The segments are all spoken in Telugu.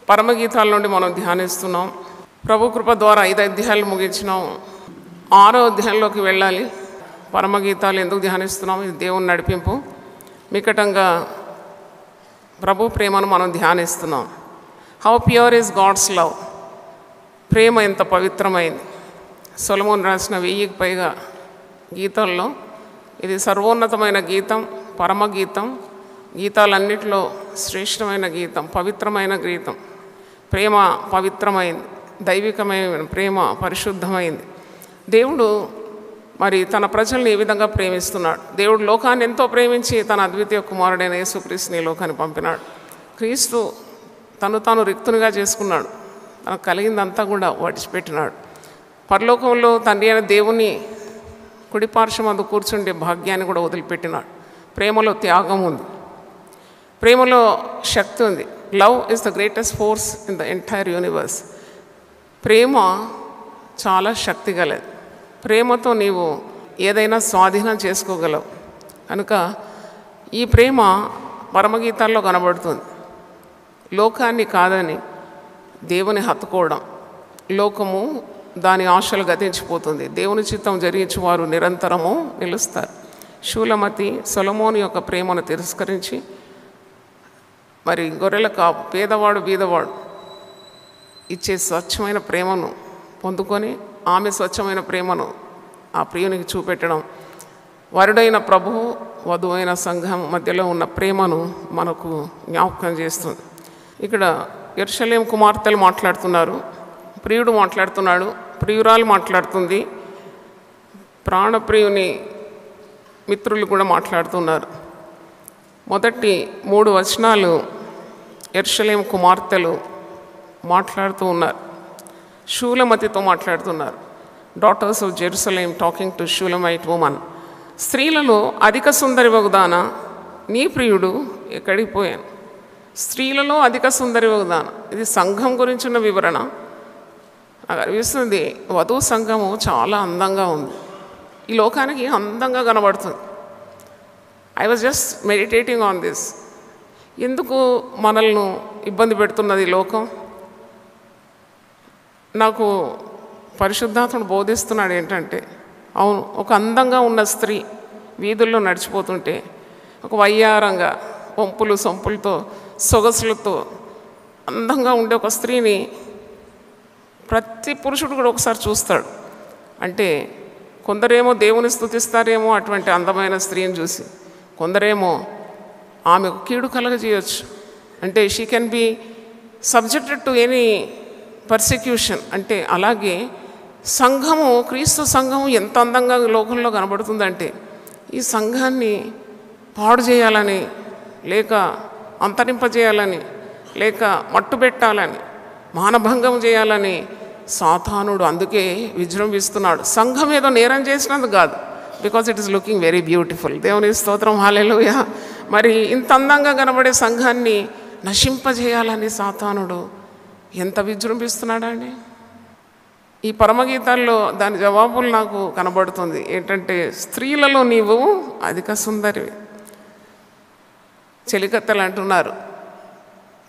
పరమగీతాల నుండి మనం ధ్యానిస్తున్నాం. ప్రభు కృప ద్వారా 5 అధ్యాయాలు ముగించినాం. 6వ అధ్యాయంలోకి వెళ్ళాలి. పరమగీతాలు ఎందుకు ధ్యానిస్తున్నాం? ఇది దేవుని నడిపింపు. మికటంగా ప్రభు ప్రేమను మనం ధ్యానిస్తున్నాం. How pure is God's love. ప్రేమ ఎంత పవిత్రమైంది. సొలొమోను రాసిన 1000కి పైగా గీతాల్లో ఇది సర్వోన్నతమైన గీతం, పరమగీతం, గీతాలన్నిటిలో శ్రేష్టమైన గీతం, పవిత్రమైన గీతం. ప్రేమ పవిత్రమైంది, దైవికమైన ప్రేమ పరిశుద్ధమైంది. దేవుడు మరి తన ప్రజల్ని ఏ విధంగా ప్రేమిస్తున్నాడు. దేవుడు లోకాన్ని ఎంతో ప్రేమించి తన అద్వితీయ కుమారుడైన యేసుక్రీస్తుని లోకాన్ని పంపినాడు. క్రీస్తు తను తాను రిక్తునిగా చేసుకున్నాడు. తనకు కలిగిందంతా కూడా విడిచిపెట్టినాడు. పరలోకంలో తండ్రి అయిన దేవుని కుడిపార్శ్వమందు కూర్చుండే భాగ్యాన్ని కూడా వదిలిపెట్టినాడు. ప్రేమలో త్యాగం ఉంది, ప్రేమలో శక్తి ఉంది. Love is the greatest force in the entire universe. ప్రేమ చాలా శక్తి గలది. ప్రేమతో నీవు ఏదైనా స్వాధీనం చేసుకోగలవు. కనుక ఈ ప్రేమ పరమగీతాల్లో కనబడుతుంది. లోకాన్ని కాదని దేవుని హత్తుకోవడం. లోకము దాని ఆశలు గతించిపోతుంది. దేవుని చిత్తం జరిగించి వారు నిరంతరము నిలుస్తారు. షూలమతి సొలొమోను యొక్క ప్రేమను తిరస్కరించి మరి గొర్రెల కాపు పేదవాడు బీదవాడు ఇచ్చే స్వచ్ఛమైన ప్రేమను పొందుకొని ఆమె స్వచ్ఛమైన ప్రేమను ఆ ప్రియునికి చూపెట్టడం, వరుడైన ప్రభువు వధువైన సంఘం మధ్యలో ఉన్న ప్రేమను మనకు జ్ఞాపకం చేస్తుంది. ఇక్కడ యెరూషలేము కుమార్తెలు మాట్లాడుతున్నారు, ప్రియుడు మాట్లాడుతున్నాడు, ప్రియురాలు మాట్లాడుతుంది, ప్రాణప్రియుని మిత్రులు కూడా మాట్లాడుతున్నారు. మొదటి 3 వచనాలు యెరూషలేము కుమార్తెలు మాట్లాడుతూ ఉన్నారు. షూలమతితో మాట్లాడుతున్నారు. Daughters of Jerusalem talking to Shulammite woman. స్త్రీలలో అధిక సుందరి వగుదానా, నీ ప్రియుడు ఎక్కడికి పోయాను. స్త్రీలలో అధిక సుందరి వగుదానా, ఇది సంఘం గురించిన వివరణ అనిపిస్తుంది. వధువు సంఘము చాలా అందంగా ఉంది, ఈ లోకానికి అందంగా కనబడుతుంది. I was just meditating on this. ఎందుకు మనల్ని ఇబ్బంది పెడుతున్నది లోకం? నాకు పరిశుద్ధాత్ముడు బోధిస్తున్నాడు ఏంటంటే, అవును, ఒక అందంగా ఉన్న స్త్రీ వీధుల్లో నడిచిపోతుంటే ఒక వయ్యారంగా వంపులు సొంపులతో సొగసులతో అందంగా ఉండే ఒక స్త్రీని ప్రతి పురుషుడు కూడా ఒకసారి చూస్తాడు. అంటే కొందరేమో దేవుని స్తుతిస్తారేమో అటువంటి అందమైన స్త్రీని చూసి, కొందరేమో ఆమెకు కీడు కలగజేయచ్చు. అంటే she can be subjected to any persecution. అంటే అలాగే సంఘము, క్రీస్తు సంఘము ఎంత అందంగా లోకంలో కనబడుతుందంటే, ఈ సంఘాన్ని పాడు చేయాలని, లేక అంతరింపజేయాలని, లేక మట్టుబెట్టాలని, మానభంగం చేయాలని సాతానుడు అందుకే విజృంభిస్తున్నాడు. సంఘం ఏదో నేరం చేసినందుకు కాదు, because it is looking very beautiful. దేవుని స్తోత్రం, హల్లెలూయా. మరి ఇంత అందంగా కనబడే సంఘాన్ని నశింపజేయాలని సాతానుడు ఎంత విజృంభిస్తున్నాడండి. ఈ పరమగీతాల్లో దాని జవాబులు నాకు కనబడుతుంది. ఏంటంటే, స్త్రీలలో నీవు అధిక సుందరివి. చెలికత్తెలు అంటున్నారు.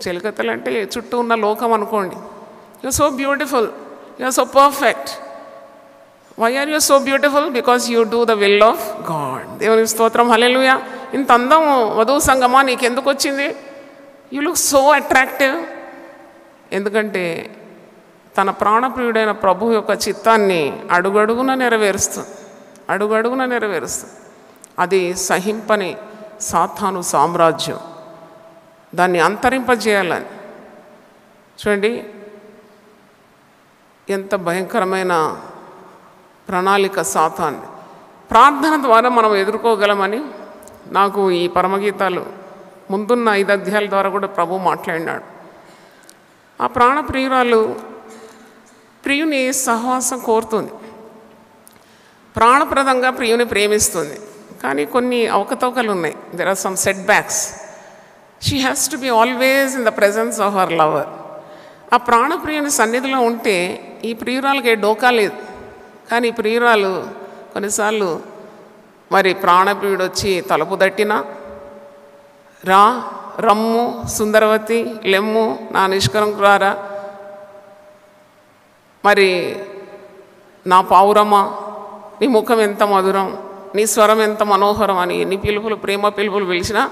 చెలికత్తెలు అంటే చుట్టూ ఉన్న లోకం అనుకోండి. You are so beautiful, you are so perfect. Why are you so beautiful? Because you do the will of God. దేవుని స్తోత్రం, హల్లెలూయా. ఇంత అందం వధువు సంగమా నీకెందుకు వచ్చింది? You look so attractive. ఎందుకంటే తన ప్రాణప్రియుడైన ప్రభు యొక్క చిత్తాన్ని అడుగడుగున నెరవేరుస్తుంది, అడుగడుగున నెరవేరుస్తుంది. అది సహింపని సాతాను సామ్రాజ్యం, దాన్ని అంతరింపజేయాలని. చూడండి ఎంత భయంకరమైన ప్రణాళిక సాతాన్ని. ప్రార్థన ద్వారా మనం ఎదుర్కోగలమని నాకు ఈ పరమగీతాలు ముందున్న 5 అధ్యాయాల ద్వారా కూడా ప్రభు మాట్లాడినాడు. ఆ ప్రాణప్రియురాలు ప్రియుని సహవాసం కోరుతుంది, ప్రాణప్రదంగా ప్రియుని ప్రేమిస్తుంది. కానీ కొన్ని అవకతవకలు ఉన్నాయి. There are some setbacks. She has to be always in the presence of her lover. ఆ ప్రాణప్రియుని సన్నిధిలో ఉంటే ఈ ప్రియురాలకి డోకా లేదు. కానీ ఈ ప్రియురాలు కొన్నిసార్లు మరి ప్రాణప్రియుడు వచ్చి తలుపు తట్టినా, రా రమ్ము సుందరవతి లెమ్ము నా నిష్కలంకురారా, మరి నా పావురమా, నీ ముఖం ఎంత మధురం, నీ స్వరం ఎంత మనోహరం అని ఎన్ని పిలుపులు, ప్రేమ పిలుపులు పిలిచినా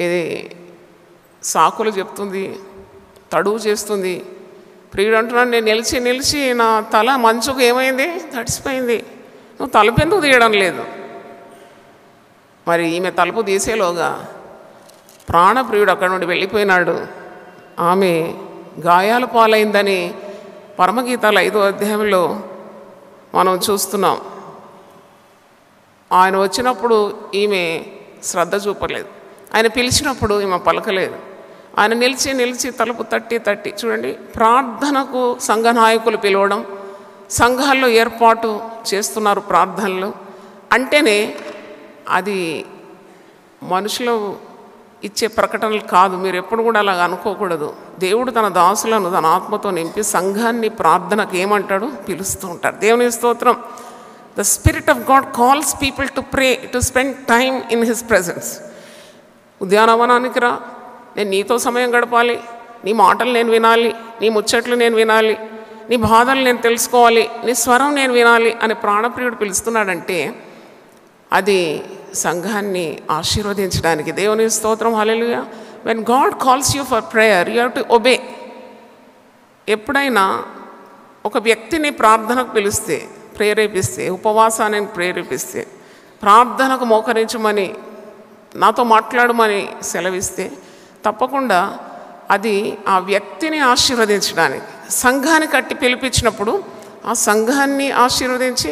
ఇది సాకులు చెప్తుంది, తడువు చేస్తుంది. ప్రియుడు అంటున్నాడు, నేను నిలిచి నిలిచి నా తల మంచుకు ఏమైంది, తడిసిపోయింది, నువ్వు తలుపు ఎందుకు తీయడం లేదు? మరి ఈమె తలుపు తీసేలోగా ప్రాణప్రియుడు అక్కడ నుండి వెళ్ళిపోయినాడు. ఆమె గాయాల పాలైందని పరమగీతాలు 5వ అధ్యాయంలో మనం చూస్తున్నాం. ఆయన వచ్చినప్పుడు ఈమె శ్రద్ధ చూపలేదు, ఆయన పిలిచినప్పుడు ఈమె పలకలేదు. ఆయన నిలిచి నిలిచి తలుపు తట్టి తట్టి చూడండి, ప్రార్థనకు సంఘ నాయకులు పిలవడం, సంఘాల్లో ఏర్పాటు చేస్తున్నారు ప్రార్థనలు అంటేనే అది మనుషులు ఇచ్చే ప్రకటనలు కాదు. మీరు ఎప్పుడు కూడా అలాగ అనుకోకూడదు. దేవుడు తన దాసులను తన ఆత్మతో నింపి సంఘాన్ని ప్రార్థనకు ఏమంటాడు, పిలుస్తూ ఉంటాడు. దేవుని స్తోత్రం. The spirit of God calls people to pray, to spend time in his presence. ఉద్యానవనానికి రా, నేను నీతో సమయం గడపాలి, నీ మాటలు నేను వినాలి, నీ ముచ్చట్లు నేను వినాలి, నీ బాధలు నేను తెలుసుకోవాలి, నీ స్వరం నేను వినాలి అని ప్రాణప్రియుడు పిలుస్తున్నాడంటే అది సంఘాన్ని ఆశీర్వదించడానికి. దేవుని స్తోత్రం. Hallelujah. When God calls you for prayer you have to obey. ఎప్పుడైనా ఒక వ్యక్తిని ప్రార్థనకు పిలిస్తే, ప్రేరేపిస్తే, ఉపవాసాన్ని ప్రేరేపిస్తే, ప్రార్థనకు మోకరించమని, నాతో మాట్లాడమని సెలవిస్తే తప్పకుండా అది ఆ వ్యక్తిని ఆశీర్వదించడానికి, సంఘాన్ని కట్టి పిలిపించినప్పుడు ఆ సంఘాన్ని ఆశీర్వదించి,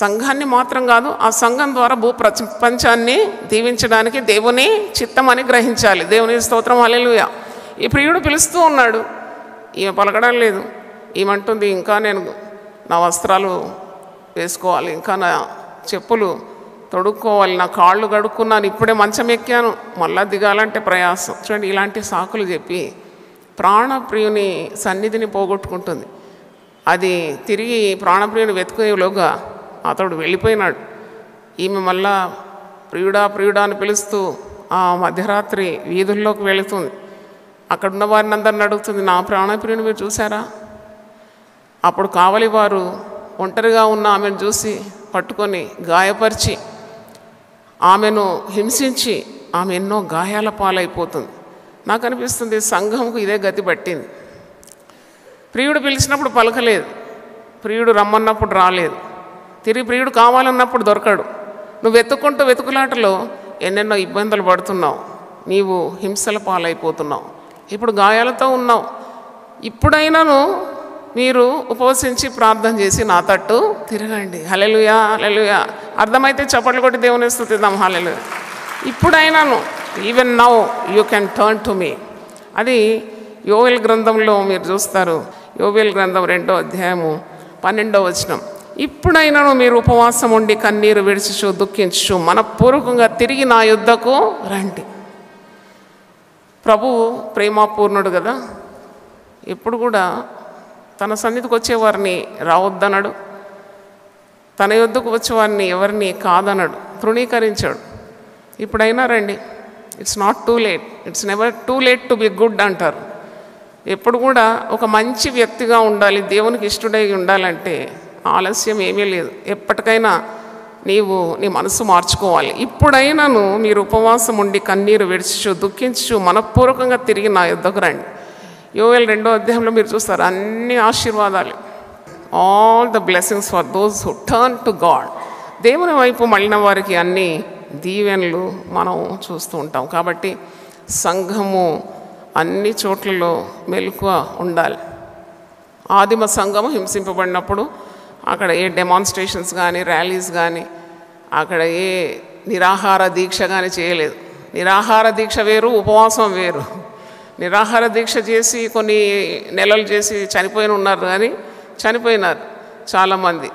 సంఘాన్ని మాత్రం కాదు ఆ సంఘం ద్వారా ప్రపంచాన్ని దీవించడానికి దేవుని చిత్తమని గ్రహించాలి. దేవుని స్తోత్రం. హల్లెలూయా. ఈ ప్రియుడు పిలుస్తూ ఉన్నాడు, ఈమె పలకడం లేదు. ఈమంటుంది, ఇంకా నేను నా వస్త్రాలు వేసుకోవాలి, ఇంకా నా చెప్పులు తొడుక్కోవాలి, నా కాళ్ళు కడుక్కున్నాను, ఇప్పుడే మంచం ఎక్కాను, మళ్ళా దిగాలంటే ప్రయాసం. చూడండి, ఇలాంటి సాకులు చెప్పి ప్రాణప్రియుని సన్నిధిని పోగొట్టుకుంటుంది. అది తిరిగి ప్రాణప్రియుని వెతుకునేలోగా అతడు వెళ్ళిపోయినాడు. ఈమె మళ్ళా ప్రియుడా ప్రియుడా అని పిలుస్తూ ఆ మధ్యరాత్రి వీధుల్లోకి వెళుతుంది. అక్కడున్న వారిని అందరిని అడుగుతుంది, నా ప్రాణప్రియుని మీరు చూసారా? అప్పుడు కావలి వారు ఒంటరిగా ఉన్న ఆమెను చూసి పట్టుకొని గాయపరిచి ఆమెను హింసించి ఆమె ఎన్నో గాయాల పాలైపోతుంది. నాకు అనిపిస్తుంది సంఘంకు ఇదే గతి పట్టింది. ప్రియుడు పిలిచినప్పుడు పలకలేదు, ప్రియుడు రమ్మన్నప్పుడు రాలేదు, తిరిగి ప్రియుడు కావాలన్నప్పుడు దొరకడు. నువ్వు వెతుకులాటలో ఎన్నెన్నో ఇబ్బందులు పడుతున్నావు, నీవు హింసల పాలైపోతున్నావు, ఇప్పుడు గాయాలతో ఉన్నావు. ఇప్పుడైనాను మీరు ఉపవసించి ప్రార్థన చేసి నా తట్టు తిరగండి. హల్లెలూయా, హల్లెలూయా. అర్థమైతే చప్పట్లు కొట్టి దేవుని స్తుతిద్దాం. హల్లెలూయా. ఇప్పుడైనాను, even now you can turn to me. అది యోవేల్ గ్రంథంలో మీరు చూస్తారు. యోవేల్ గ్రంథం 2వ అధ్యాయము 12వ వచనం. ఇప్పుడైనాను మీరు ఉపవాసం ఉండి కన్నీరు విడిచిచు దుఃఖించు మనపూర్వకంగా తిరిగి నా యుద్ధకు రండి. ప్రభువు ప్రేమపూర్ణుడు కదా, ఎప్పుడు కూడా తన సన్నిధికి వచ్చేవారిని రావద్దన్నాడు, తన యుద్ధకు వచ్చేవారిని ఎవరిని కాదన్నాడు, తృణీకరించాడు. ఇప్పుడైనా రండి. It's not too late, it's never too late to be good అంటారు. ఎప్పుడు కూడా ఒక మంచి వ్యక్తిగా ఉండాలి, దేవునికి ఇష్టడై ఉండాలంటే ఆలస్యం ఏమీ లేదు. ఎప్పటికైనా నీవు నీ మనసు మార్చుకోవాలి. ఇప్పుడైనాను మీరు ఉపవాసం ఉండి కన్నీరు విడిచు దుఃఖించు మనపూర్వకంగా తిరిగి నా యుద్ధకు రండి. యోవేల్ 2వ అధ్యాయంలో మీరు చూస్తారు అన్ని ఆశీర్వాదాలు, all the blessings for those who turn to God. దేవుని వైపు మళ్ళిన వారికి అన్ని దీవెనలు మనం చూస్తూ ఉంటాం. కాబట్టి సంఘము అన్ని చోట్లలో మెలకువ ఉండాలి. ఆదిమ సంఘము హింసింపబడినప్పుడు అక్కడ ఏ డెమాన్స్ట్రేషన్స్ కానీ ర్యాలీస్ కానీ అక్కడ ఏ నిరాహార దీక్ష కానీ చేయలేదు. నిరాహార దీక్ష వేరు, ఉపవాసం వేరు. నిరాహార దీక్ష చేసి కొన్ని నెలలు చేసి చనిపోయినారు చాలామంది.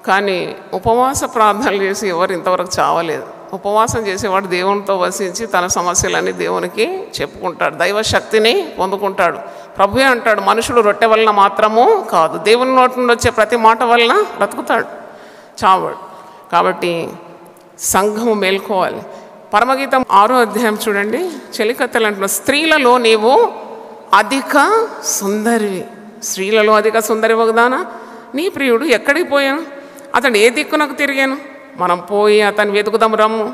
కానీ ఉపవాస ప్రార్థనలు చేసి ఎవరు ఇంతవరకు చావలేదు. ఉపవాసం చేసేవాడు దేవునితో వసించి తన సమస్యలన్నీ దేవునికి చెప్పుకుంటాడు, దైవ శక్తిని పొందుకుంటాడు. ప్రభువే అంటాడు, మనుషుడు రొట్టె వలన మాత్రము కాదు, దేవుని నోటి నుండి వచ్చే ప్రతి మాట వలన బ్రతుకుతాడు, చావాడు. కాబట్టి సంఘము మేల్కోవాలి. పరమగీతం 6వ అధ్యాయం చూడండి. చెలికత్తెలు అంటున్న స్త్రీలలో నీవు అధిక సుందరివి, స్త్రీలలో అధిక సుందరి ఒకదానా, నీ ప్రియుడు ఎక్కడికి పోయాను, అతడు ఏ దిక్కునకు తిరిగాను, మనం పోయి అతను వెతుకుదాం రమ్ము,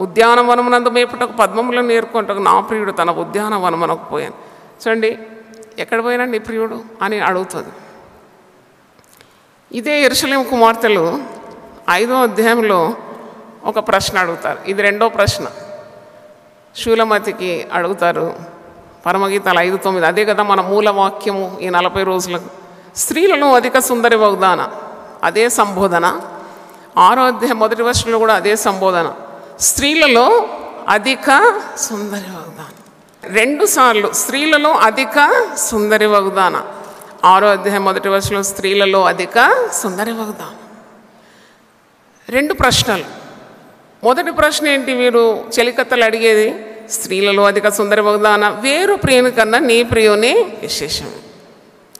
ఉద్యానవనమునందు మేపుటకు పద్మములను నేర్కొంటకు నా ప్రియుడు తన ఉద్యానవనమునకు పోయాను. చూడండి, ఎక్కడ పోయినాడు నీ ప్రియుడు అని అడుగుతుంది. ఇదే యెరూషలేము కుమార్తెలు 5వ అధ్యాయంలో ఒక ప్రశ్న అడుగుతారు. ఇది రెండో ప్రశ్న. శూలమతికి అడుగుతారు. పరమగీతాలు 5:9 అదే కదా మన మూల వాక్యము. ఈ 40 రోజులకు స్త్రీలలో అధిక సుందరి వగ్దాన, అదే సంబోధన. 6వ అధ్యాయం 1వ వచనంలో కూడా అదే సంబోధన, స్త్రీలలో అధిక సుందరి వగ్దాన. 2 సార్లు స్త్రీలలో అధిక సుందరి వగ్దాన. 6వ అధ్యాయం 1వ వచనంలో స్త్రీలలో అధిక సుందరి వగ్దాన. 2 ప్రశ్నలు. మొదటి ప్రశ్న ఏంటి, వీరు చెలికత్తలు అడిగేది, స్త్రీలలో అధిక సుందరి వగ్దాన, వేరు ప్రియుని కన్నా నీ ప్రియుని విశేషం.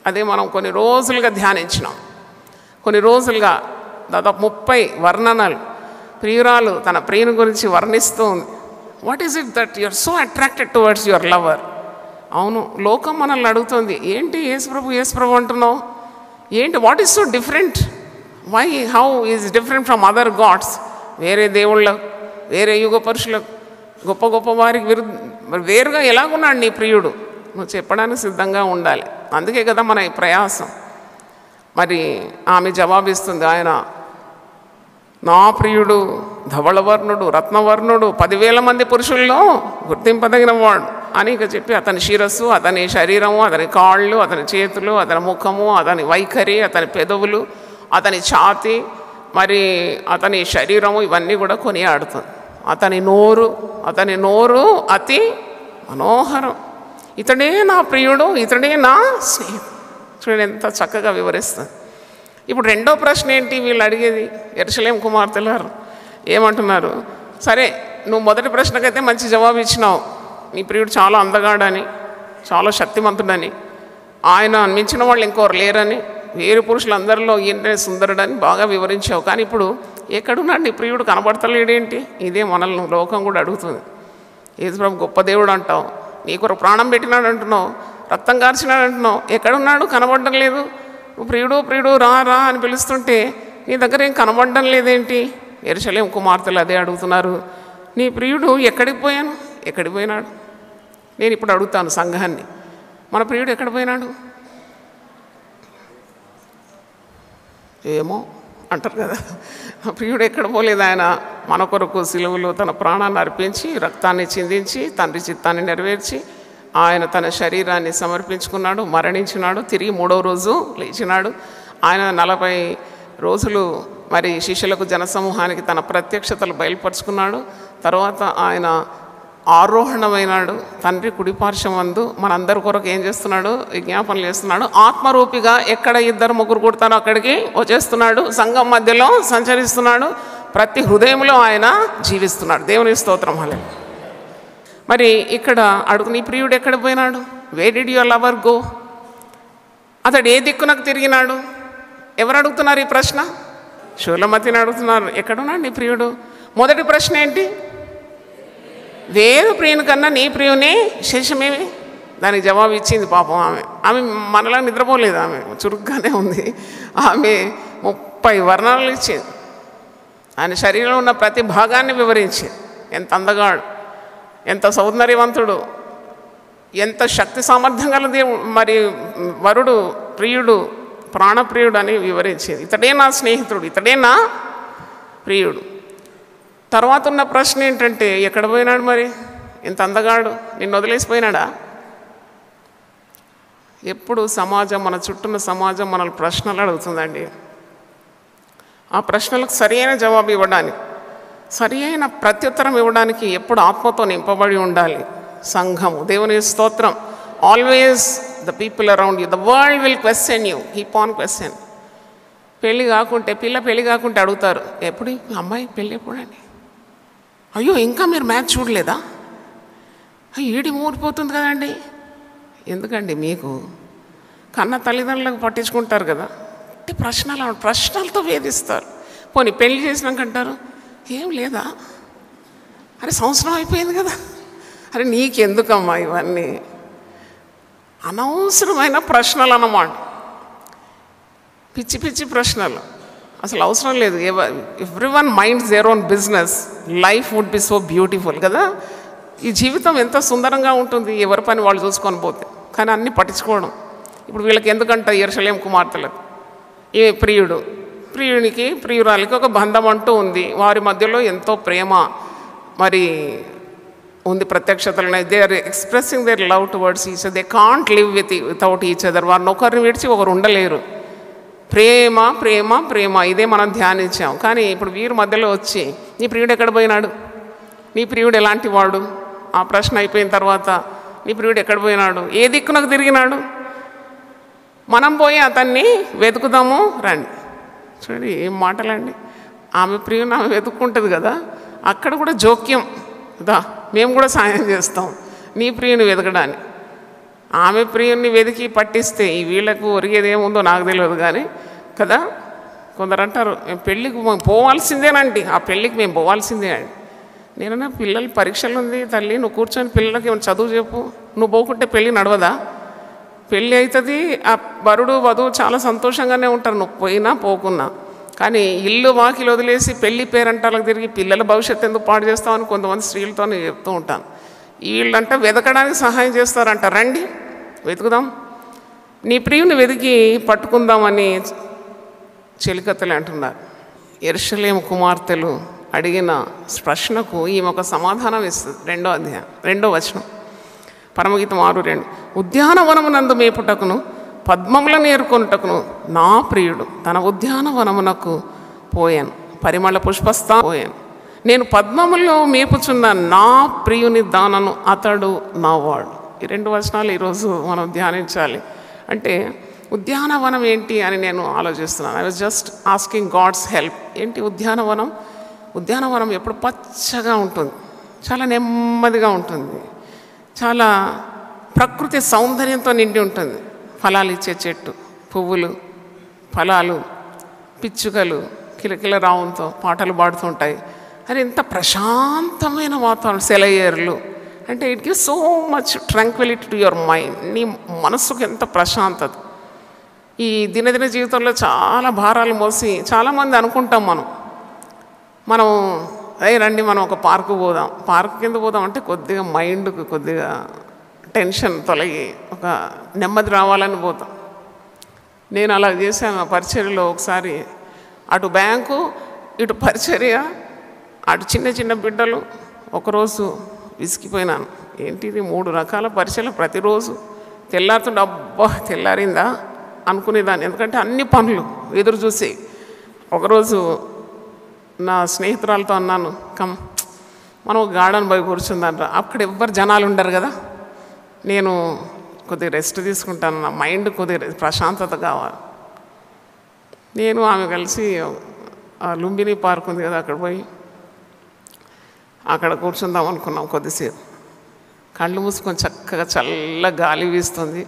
అదే మనం కొన్ని రోజులుగా ధ్యానించినాం. కొన్ని రోజులుగా దాదాపు 30 వర్ణనలు ప్రియురాలు తన ప్రియుని గురించి వర్ణిస్తూ ఉంది. What is it that you are so attracted towards your lover? అవును, లోకం మనల్ని అడుగుతుంది, ఏంటి యేసుప్రభు అంటున్నావు, ఏంటి, what is so different, why how is different from other gods? వేరే దేవుళ్ళకు, వేరే యుగ పరుషులకు, గొప్ప గొప్ప వారికి వేరుగా ఎలాగున్నాడు నీ ప్రియుడు? నువ్వు చెప్పడానికి సిద్ధంగా ఉండాలి. అందుకే కదా మన ఈ ప్రయాసం. మరి ఆమె జవాబిస్తుంది, ఆయన నా ప్రియుడు ధవళవర్ణుడు, రత్నవర్ణుడు, 10,000 మంది పురుషుల్లో గుర్తింపదగిన వాడు అని ఇక చెప్పి అతని శిరస్సు, అతని శరీరము, అతని కాళ్ళు, అతని చేతులు, అతని ముఖము, అతని వైఖరి, అతని పెదవులు, అతని ఛాతి, మరి అతని శరీరము, ఇవన్నీ కూడా కొనియాడుతుంది. అతని నోరు అతి మనోహరం, ఇతడే నా ప్రియుడు, ఇతడే నా స్నేహితుడు. చూడండి ఎంత చక్కగా వివరిస్తుంది. ఇప్పుడు రెండో ప్రశ్న ఏంటి వీళ్ళు అడిగేది? యెరూషలేము కుమార్తెలు ఏమంటున్నారు, సరే నువ్వు మొదటి ప్రశ్నకైతే మంచి జవాబు ఇచ్చినావు, నీ ప్రియుడు చాలా అందగాడని, చాలా శక్తిమంతుడని, ఆయన మించిన వాళ్ళు ఇంకోరు లేరని, వేరు పురుషులందరిలో ఈయనే సుందరుడని బాగా వివరించావు. కానీ ఇప్పుడు ఎక్కడున్నాడు నీ ప్రియుడు, కనబడతలేడేంటి? ఇదే మనల్ని లోకం కూడా అడుగుతుంది. యేసుప్రభు గొప్ప దేవుడు అంటావు, నీ కొరకు ప్రాణం పెట్టినాడు అంటున్నావు, రక్తం కార్చినాడు అంటున్నావు, ఎక్కడున్నాడు, కనబడడం లేదు. ప్రియుడు రా రా అని పిలుస్తుంటే నీ దగ్గర ఏం కనబడడం లేదేంటి? యెరూషలేము కుమార్తెలు అదే అడుగుతున్నారు, నీ ప్రియుడు ఎక్కడికి పోయినాడు? నేను ఇప్పుడు అడుగుతాను సంఘాన్ని, మన ప్రియుడు ఎక్కడ పోయినాడు? ఏమో అంటారు కదా. ప్రియుడు ఎక్కడ పోలేదు, ఆయన మన కొరకు సిలువలో తన ప్రాణాన్ని అర్పించి, రక్తాన్ని చిందించి, తండ్రి చిత్తాన్ని నెరవేర్చి, ఆయన తన శరీరాన్ని సమర్పించుకున్నాడు, మరణించినాడు, తిరిగి 3వ రోజు లేచినాడు. ఆయన 40 రోజులు మరి శిష్యులకు, జనసమూహానికి తన ప్రత్యక్షతలు బయలుపరుచుకున్నాడు. తర్వాత ఆయన ఆరోహణమైనాడు, తండ్రి కుడిపార్శ్వమందు మనందరి కొరకు ఏం చేస్తున్నాడు, విజ్ఞాపనలు చేస్తున్నాడు. ఆత్మరూపిగా ఎక్కడ 2-3 కూడతారో అక్కడికి వచ్చేస్తున్నాడు, సంఘం మధ్యలో సంచరిస్తున్నాడు, ప్రతి హృదయంలో ఆయన జీవిస్తున్నాడు. దేవుని స్తోత్రం. హల్లెలూయా. మరి ఇక్కడ అడుగు, నీ ప్రియుడు ఎక్కడ పోయినాడు? Where did your lover go? అతడు ఏ దిక్కునకు తిరిగినాడు? ఎవరు అడుగుతున్నారు ఈ ప్రశ్న? శూలమతిని అడుగుతున్నారు, ఎక్కడున్నాడు నీ ప్రియుడు? మొదటి ప్రశ్న ఏంటి? వేరు ప్రియుని కన్నా నీ ప్రియుని విశేషమేమి? దానికి జవాబు ఇచ్చింది పాపం ఆమె మనలా నిద్రపోలేదు, ఆమె చురుగ్గానే ఉంది. ఆమె 30 వర్ణనలు ఇచ్చింది, ఆయన శరీరంలో ఉన్న ప్రతి భాగాన్ని వివరించింది. ఎంత అందగాడు, ఎంత సౌందర్యవంతుడు, ఎంత శక్తి సామర్థ్యం గల మరి వరుడు, ప్రియుడు, ప్రాణప్రియుడు అని వివరించింది. ఇతడే నా స్నేహితుడు, ఇతడే నా ప్రియుడు. తర్వాత ఉన్న ప్రశ్న ఏంటంటే, ఎక్కడ పోయినాడు మరి? ఎంత అందగాడు, నిన్ను వదిలేసిపోయినాడా? ఎప్పుడు సమాజం, మన చుట్టూన్న సమాజం మనల్ని ప్రశ్నలు అడుగుతుందండి. ఆ ప్రశ్నలకు సరైన జవాబు ఇవ్వడానికి, సరైన ప్రత్యుత్తరం ఇవ్వడానికి ఎప్పుడు ఆత్మతో నింపబడి ఉండాలి సంఘము. దేవుని స్తోత్రం. Always the people around you, the world will question you, keep on question. పెళ్ళి కాకుంటే అడుగుతారు, ఎప్పుడు అమ్మాయి పెళ్ళి ఎప్పుడండి? అయ్యో ఇంకా మీరు మ్యాచ్ చూడలేదా? ఈడి ఊరిపోతుంది కదండి. ఎందుకండి మీకు కన్న తల్లిదండ్రులకు పట్టించుకుంటారు కదా. ప్రశ్నలతో వేధిస్తారు. పోనీ పెళ్లి చేసినాక అంటారు, ఏం లేదా, అరే సంవత్సరం అయిపోయింది కదా, అరే నీకెందుకమ్మా ఇవన్నీ? అనవసరమైన ప్రశ్నలు అన్నమాట, పిచ్చి పిచ్చి ప్రశ్నలు, అసలు అవసరం లేదు. Everyone minds their own business, life would be so beautiful కదా. ఈ జీవితం ఎంత సుందరంగా ఉంటుంది ఎవరి పని వాళ్ళు చూసుకొని పోతే. కానీ అన్నీ పట్టించుకోవడం. ఇప్పుడు వీళ్ళకి ఎందుకంట యెరూషలేము కుమార్తెలకు ఈ ప్రియునికి ప్రియురాలికి ఒక బంధం అంటూ ఉంది, వారి మధ్యలో ఎంతో ప్రేమ మరి ఉంది, ప్రత్యక్షతలు. They are expressing their love towards each other. They can't live without each other. వారిని ఒకరిని విడిచి ఒకరు ఉండలేరు. ప్రేమ ప్రేమ ప్రేమ, ఇదే మనం ధ్యానించాం. కానీ ఇప్పుడు వీరి మధ్యలో వచ్చి నీ ప్రియుడు ఎక్కడ పోయినాడు, నీ ప్రియుడు ఎలాంటి వాడు, ఆ ప్రశ్న అయిపోయిన తర్వాత నీ ప్రియుడు ఎక్కడ పోయినాడు, ఏ దిక్కునకు తిరిగినాడు, మనం పోయి అతన్ని వెతుకుదాము రండి. చూడండి ఏం మాటలండి. ఆమె ప్రియుని ఆమె వెతుక్కుంటుంది కదా, అక్కడ కూడా జోక్యం కదా, మేము కూడా సాయం చేస్తాం నీ ప్రియుని వెతకడానికి. ఆమె ప్రియుని వెతికి పట్టిస్తే ఈ వీళ్ళకు ఒరిగేది ఏముందో నాకు తెలియదు కానీ కదా. కొందరు అంటారు మేము పెళ్ళికి పోవాల్సిందేనండి, ఆ పెళ్ళికి మేము పోవాల్సిందే అండి. నేనన్నా పిల్లలు పరీక్షలు ఉంది తల్లి, నువ్వు కూర్చొని పిల్లలకి ఏమైనా చదువు చెప్పు, నువ్వు పోకుంటే పెళ్ళి నడవదా? పెళ్ళి అవుతుంది, ఆ వరుడు వధువు చాలా సంతోషంగానే ఉంటారు నువ్వు పోయినా పోకున్నా. కానీ ఇల్లు వాకిలు వదిలేసి పెళ్ళి పేరంటాలకు తిరిగి పిల్లల భవిష్యత్తు ఎందుకు పాడు చేస్తామని కొంతమంది స్త్రీలతో నేను చెప్తూ ఉంటాను. వీళ్ళంట వెతకడానికి సహాయం చేస్తారంట, రండి వెతుకుదాం, నీ ప్రియుని వెతికి పట్టుకుందామని చెలికత్తెలు అంటున్నారు. యెరూషలేము కుమార్తెలు అడిగిన ప్రశ్నకు ఈమె ఒక సమాధానం ఇస్తుంది. 2వ అధ్యాయం 2వ వచనం, పరమగీతం 6:2. ఉద్యానవనమునందు మేపుటకును పద్మములను ఏరుకొనుటకును నా ప్రియుడు తన ఉద్యానవనమునకు పోయాను, పరిమళ పుష్పస్థా పోయాను. నేను పద్మములో మేపుచున్న నా ప్రియుని దానను, అతడు నావాడు. ఈ 2 వచనాలు ఈరోజు మనం ధ్యానించాలి. అంటే ఉద్యానవనం ఏంటి అని నేను ఆలోచిస్తున్నాను. I was just asking God's help. ఏంటి ఉద్యానవనం? ఉద్యానవనం ఎప్పుడు పచ్చగా ఉంటుంది, చాలా నెమ్మదిగా ఉంటుంది, చాలా ప్రకృతి సౌందర్యంతో నిండి ఉంటుంది. ఫలాలు ఇచ్చే చెట్టు, పువ్వులు, ఫలాలు, పిచ్చుకలు కిలకిల రావంతో పాటలు పాడుతుంటాయి. అది ఎంత ప్రశాంతమైన వాతావరణం. సెలయేర్లు అంటే it gives so much Tranquility to your mind. నీ మనస్సుకు ఎంత ప్రశాంతత. ఈ దినదిన జీవితంలో చాలా భారాలు మోసి చాలామంది అనుకుంటాం మనం రండి మనం ఒక పార్కు పోదాం. పార్క్ కింద పోదాం అంటే కొద్దిగా మైండ్కు కొద్దిగా టెన్షన్ తొలగి ఒక నెమ్మది రావాలని పోతాం. నేను అలా చేశాను పరిచర్యలో. ఒకసారి అటు బ్యాంకు, ఇటు పరిచర్య, అటు చిన్న చిన్న బిడ్డలు. ఒకరోజు విసిగిపోయినాను. ఏంటిది 3 రకాల పరిచర్యలు ప్రతిరోజు. తెల్లారుతుండే అబ్బా తెల్లారిందా అనుకునేదాన్ని, ఎందుకంటే అన్ని పనులు ఎదురు చూసి. ఒకరోజు నా స్నేహితురాలతో అన్నాను, మనం గార్డెన్ పోయి కూర్చుందంట. అక్కడ ఎవ్వరు జనాలు ఉండరు కదా, నేను కొద్దిగా రెస్ట్ తీసుకుంటాను, నా మైండ్ కొద్దిగా ప్రశాంతత కావాలి. నేను ఆమె కలిసి లుంబిని పార్క్ ఉంది కదా, అక్కడ పోయి అక్కడ కూర్చుందాం అనుకున్నాం. కొద్దిసేపు కళ్ళు మూసుకొని చక్కగా చల్ల గాలి వీస్తుంది,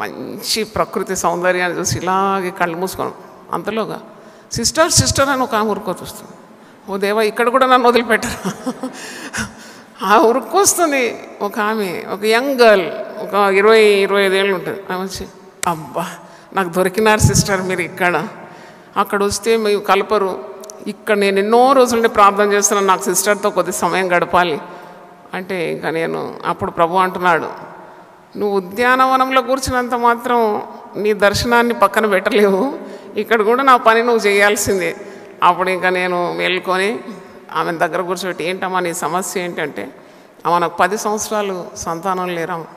మంచి ప్రకృతి సౌందర్యాన్ని చూసి ఇలాగే కళ్ళు మూసుకొని. అంతలోగా సిస్టర్ అని ఒక ఆమె ఉరుకొస్తుంది. ఓ దేవా, ఇక్కడ కూడా నన్ను వదిలిపెట్టరు. ఆ ఉరుక్కొస్తుంది ఒక ఆమె, ఒక యంగ్ గర్ల్, ఒక 20-25 ఏళ్ళు ఉంటుంది. ఆమె వచ్చి, అబ్బా నాకు దొరికినారు సిస్టర్ మీరు ఇక్కడ, అక్కడ వస్తే మీరు కలపరు, ఇక్కడ నేను ఎన్నో రోజుల నుండి ప్రార్థన చేస్తున్నాను, నాకు సిస్టర్తో కొద్ది సమయం గడపాలి అంటే. ఇంకా నేను అప్పుడు ప్రభు అంటున్నాడు, నువ్వు ఉద్యానవనంలో కూర్చున్నంత మాత్రం నీ దర్శనాన్ని పక్కన పెట్టలేవు, ఇక్కడ కూడా నా పని నువ్వు చేయాల్సిందే. అప్పుడు ఇంకా నేను మేల్కొని ఆమె దగ్గర కూర్చోబెట్టి, ఏంటమ్మా నీ సమస్య ఏంటంటే, ఆమె నాకు 10 సంవత్సరాలు సంతానం లేరమ్మా,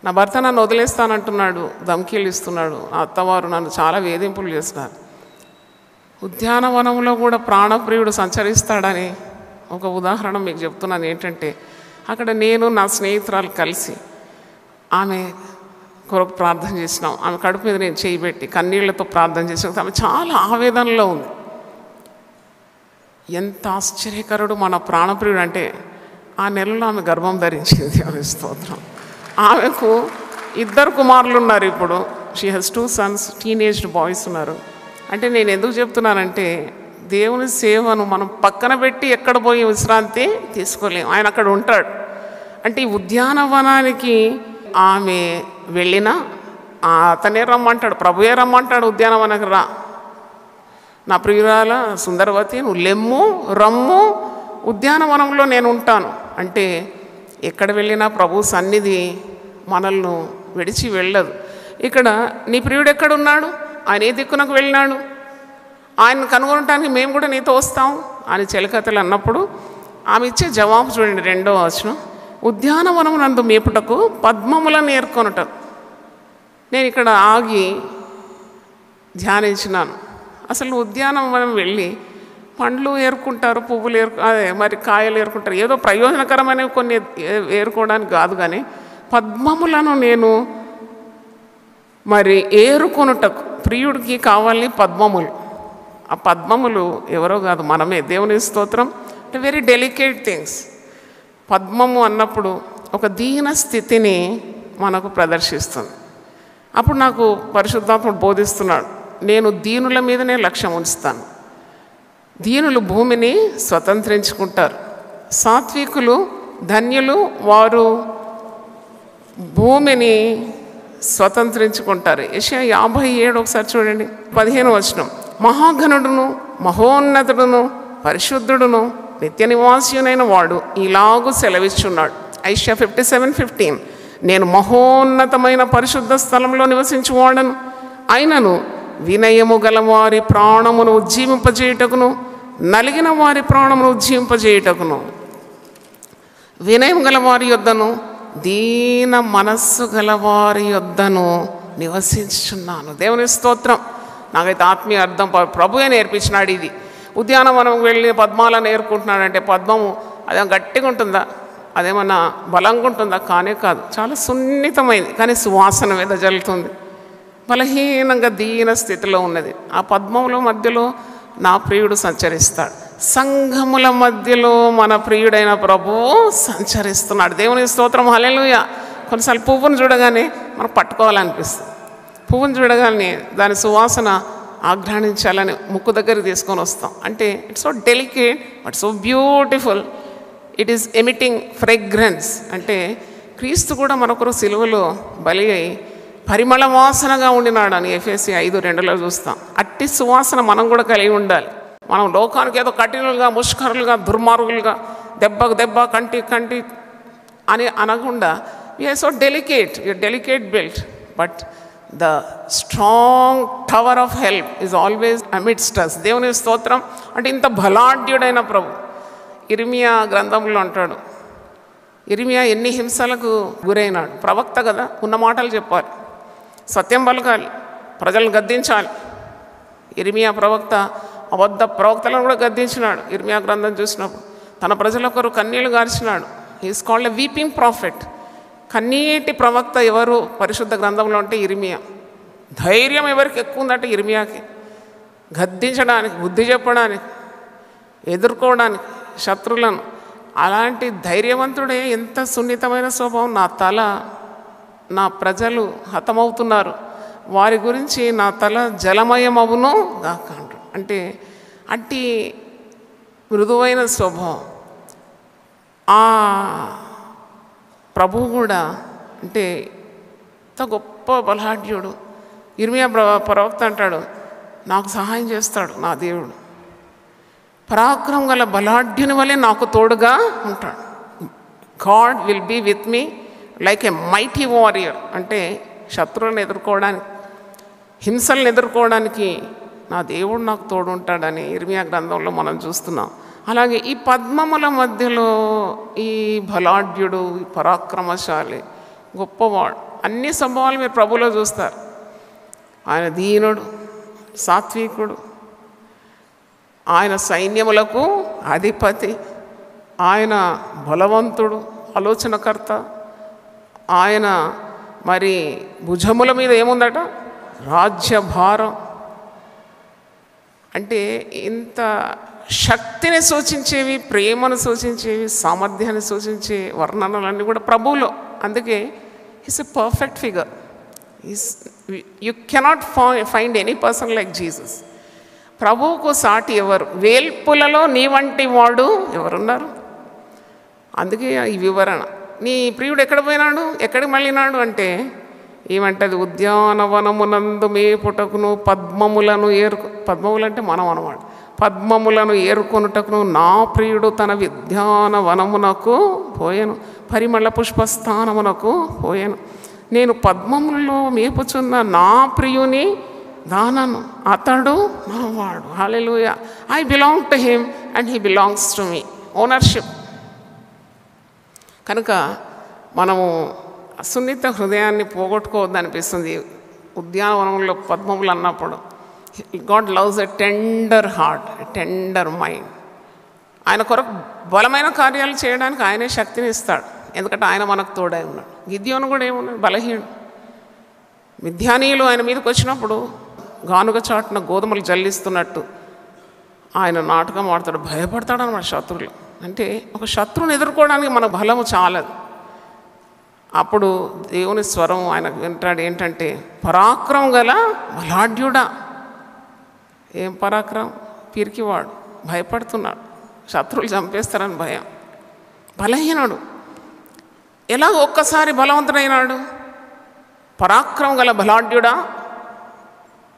నా భర్త నన్ను వదిలేస్తానంటున్నాడు, ధమ్కీలు ఇస్తున్నాడు, నా అత్తవారు నన్ను చాలా వేధింపులు చేస్తున్నారు. ఉద్యానవనంలో కూడా ప్రాణప్రియుడు సంచరిస్తాడని ఒక ఉదాహరణ మీకు చెప్తున్నాను. ఏంటంటే అక్కడ నేను నా స్నేహితురాలు కలిసి ఆమె కొరకు ప్రార్థన చేసినాం. ఆమె కడుపు మీద నేను చేయి పెట్టి కన్నీళ్లతో ప్రార్థన చేసినాం. ఆమె చాలా ఆవేదనలో ఉంది. ఎంత ఆశ్చర్యకరుడు మన ప్రాణప్రియుడు అంటే, ఆ నెలలో ఆమె గర్భం ధరించింది. ఆమె స్తోత్రం. ఆమెకు 2 కుమారులు ఉన్నారు ఇప్పుడు. షీ హెస్ 2 సన్స్, టీనేజ్డ్ బాయ్స్ ఉన్నారు. అంటే నేను ఎందుకు చెప్తున్నానంటే, దేవుని సేవను మనం పక్కన పెట్టి ఎక్కడ పోయి విశ్రాంతి తీసుకోలేము. ఆయన అక్కడ ఉంటాడు. అంటే ఈ ఉద్యానవనానికి ఆమె వెళ్ళినా అతనే రమ్మంటాడు, ప్రభుయే రమ్మంటాడు, ఉద్యానవనానికి రా నా ప్రియురాల సుందరవతి, నువ్వు లెమ్ము రమ్ము, ఉద్యానవనంలో నేను ఉంటాను. అంటే ఎక్కడ వెళ్ళినా ప్రభు సన్నిధి మనల్ని విడిచి వెళ్ళదు. ఇక్కడ నీ ప్రియుడు ఎక్కడున్నాడు, ఆయన ఏ దిక్కునకు వెళ్ళినాడు, ఆయన కనుగొనటానికి మేము కూడా నీతో వస్తాం అని చెలికత్తెలు అన్నప్పుడు ఆమె ఇచ్చే జవాబు చూడండి, 2వ వచనం, ఉద్యానవనం నందు మేపుటకు పద్మములను ఏర్కొనుట. నేను ఇక్కడ ఆగి ధ్యానించినాను. అసలు ఉద్యానవనం వెళ్ళి పండ్లు ఏరుకుంటారు, పువ్వులు అదే మరి కాయలు ఏరుకుంటారు, ఏదో ప్రయోజనకరమైనవి కొన్ని ఏరుకోవడానికి కాదు, కానీ పద్మములను నేను మరి ఏరుకొనుటకు, ప్రియుడికి కావాలని పద్మములు. ఆ పద్మములు ఎవరో కాదు, మనమే. దేవుని స్తోత్రం. అంటే వెరీ డెలికేట్ థింగ్స్. పద్మము అన్నప్పుడు ఒక దీన స్థితిని మనకు ప్రదర్శిస్తుంది. అప్పుడు నాకు పరిశుద్ధాత్ముడు బోధిస్తున్నాడు, నేను దీనుల మీదనే లక్ష్యం ఉంచుతాను. దీనులు భూమిని స్వతంత్రించుకుంటారు, సాత్వికులు ధన్యులు, వారు భూమిని స్వతంత్రించుకుంటారు. యెషయా 57 ఒకసారి చూడండి, 15వ వచనం, మహాఘనుడును మహోన్నతుడును పరిశుద్ధుడును నిత్య నివాసియునైన వాడు ఇలాగూ సెలవిచ్చున్నాడు. యెషయా 57:15, నేను మహోన్నతమైన పరిశుద్ధ స్థలంలో నివసించువాడను, అయినను వినయము గల వారి ప్రాణమును ఉజ్జీవింపజేయుటకును నలిగిన వారి ప్రాణమును ఉజ్జీవింపజేయుటకును, వినయం గల వారి యొద్దను దీన మనస్సు గలవారి యొద్దను నివసించుచున్నాను. దేవుని స్తోత్రం. నాకైతే ఆత్మీయ అర్థం ప్రభువే నేర్పించినాడు. ఇది ఉద్యానవనం వెళ్ళి పద్మాలను ఏరుకుంటున్నాడంటే పద్మము అదే గట్టిగా ఉంటుందా, అదేమన్నా బలంగా ఉంటుందా? కానే కాదు, చాలా సున్నితమైంది, కానీ సువాసన మీద జల్లుతుంది. బలహీనంగా దీన స్థితిలో ఉన్నది. ఆ పద్మముల మధ్యలో నా ప్రియుడు సంచరిస్తాడు. సంఘముల మధ్యలో మన ప్రియుడైన ప్రభువు సంచరిస్తున్నాడు. దేవుని స్తోత్రం, హల్లెలూయా. కొన్నిసార్లు పువ్వును చూడగానే మనకు పట్టుకోవాలనిపిస్తుంది. పువ్వును చూడగానే దాని సువాసన ఆఘ్రాణించాలని ముక్కు దగ్గరికి తీసుకొని వస్తాం. అంటే it's so delicate but so beautiful. It is emitting fragrance. అంటే క్రీస్తు కూడా మనొకరు సిలువలో బలి అయి పరిమళ వాసనగా ఉండినాడు అని ఎఫెసీ 5:2 చూస్తాం. అట్టి సువాసన మనం కూడా కలిగి ఉండాలి. మనం లోకానికి ఏదో కఠినులుగా, ముష్కరులుగా, దుర్మార్గులుగా, దెబ్బకు దెబ్బ, కంటి కంటి అని అనకుండా we are so delicate, we are delicate built, but the strong tower of help is always amidst us. దేవుని స్తోత్రం. అంటే ఇంత బలాఢ్యుడైన ప్రభు. ఇర్మియా గ్రంథంలో అంటాడు, ఇర్మియా ఎన్ని హింసలకు గురైనాడు. ప్రవక్త కదా, ఉన్న మాటలు చెప్పాలి, సత్యం పలకాలి, ప్రజలను గద్దించాలి. ఇర్మియా ప్రవక్త అబద్ధ ప్రవక్తలను కూడా గద్దించినాడు. ఇర్మియా గ్రంథం చూసినప్పుడు తన ప్రజలొకరు కన్నీళ్లు గార్చినాడు. Is called a weeping prophet. కన్నీటి ప్రవక్త ఎవరు పరిశుద్ధ గ్రంథంలో అంటే ఇర్మియా. ధైర్యం ఎవరికి ఎక్కువ ఉందంటే ఇర్మియాకి. గద్దించడానికి, బుద్ధి చెప్పడానికి, ఎదుర్కోవడానికి శత్రువులను. అలాంటి ధైర్యవంతుడే. ఎంత సున్నితమైన స్వభావం. నా ప్రజలు హతమవుతున్నారు, వారి గురించి నా తల జలమయమవును గాక అంటాడు. అంటే అట్టి మృదువైన స్వభావం. ఆ ప్రభువు కూడా అంటే ఇంత గొప్ప బలాఢ్యుడు. ఇర్మియా ప్రవక్త అంటాడు, నాకు సహాయం చేస్తాడు నా దేవుడు, పరాక్రమం గల బలాఢ్యుని వలె నాకు తోడుగా ఉంటాడు. God will be with me like a mighty warrior. అంటే శత్రువులను ఎదుర్కోవడానికి, హింసలను ఎదుర్కోవడానికి నా దేవుడు నాకు తోడు ఉంటాడని ఇర్మియా గ్రంథంలో మనం చూస్తున్నాం. అలాగే ఈ పద్మముల మధ్యలో ఈ బలాఢ్యుడు, ఈ పరాక్రమశాలి, గొప్పవాడు, అన్ని సంభవాలు మీరు ప్రభులో చూస్తారు. ఆయన దీనుడు, సాత్వికుడు, ఆయన సైన్యములకు అధిపతి, ఆయన బలవంతుడు, ఆలోచనకర్త. ఆయన మరి భుజముల మీద ఏముందట? రాజ్యభారం. అంటే ఇంత శక్తిని సూచించేవి, ప్రేమను సూచించేవి, సామర్థ్యాన్ని సూచించే వర్ణనలన్నీ కూడా ప్రభువులో. అందుకే is a perfect figure. You cannot find any person like Jesus. ప్రభువుకు సాటి ఎవరు? వేల్పులలో నీ వంటి వాడు ఎవరున్నారు? అందుకే ఈ వివరణ. నీ ప్రియుడు ఎక్కడ పోయినాడు, ఎక్కడికి మళ్ళినాడు అంటే ఏమంటది? ఉద్యానవనమునందు మేపుటకును పద్మములను పద్మములు అంటే మనం అన్నమాట. పద్మములను ఏరుకొనుటకును నా ప్రియుడు తన ఉద్యానవనమునకు పోయెను, పరిమళ పుష్పస్థానమునకు పోయెను. నేను పద్మములలో మేపుచున్న నా ప్రియుని దానను, అతడు నావాడు. Hallelujah. I belong to him and he belongs to me. Ownership. కనుక మనము సున్నిత హృదయాన్ని పోగొట్టుకోవద్దు అనిపిస్తుంది. ఉద్యానవనంలో పద్మములు అన్నప్పుడు God loves a tender heart, a tender mind. ఆయన కొరకు బలమైన కార్యాలు చేయడానికి ఆయనే శక్తిని ఇస్తాడు. ఎందుకంటే ఆయన మనకు తోడై ఉన్నాడు. గిద్యోను కూడా ఏమున్నాడు? బలహీనుడు. మిద్యానీయులు ఆయన మీదకి వచ్చినప్పుడు గానుగ చాటున గోధుమలు జల్లిస్తున్నట్టు ఆయన నాటకం ఆడతాడు, భయపడతాడు అన్నమాట శత్రువులు. అంటే ఒక శత్రువుని ఎదుర్కోవడానికి మన బలము చాలదు. అప్పుడు దేవుని స్వరం ఆయన వింటాడు. ఏంటంటే పరాక్రమం గల బలాఢ్యుడా. ఏం పరాక్రమం? పిరికివాడు, భయపడుతున్నాడు, శత్రువులు చంపేస్తారని భయం. బలహీనుడు. ఎలా ఒక్కసారి బలవంతుడైనాడు? పరాక్రమం గల బలాఢ్యుడా,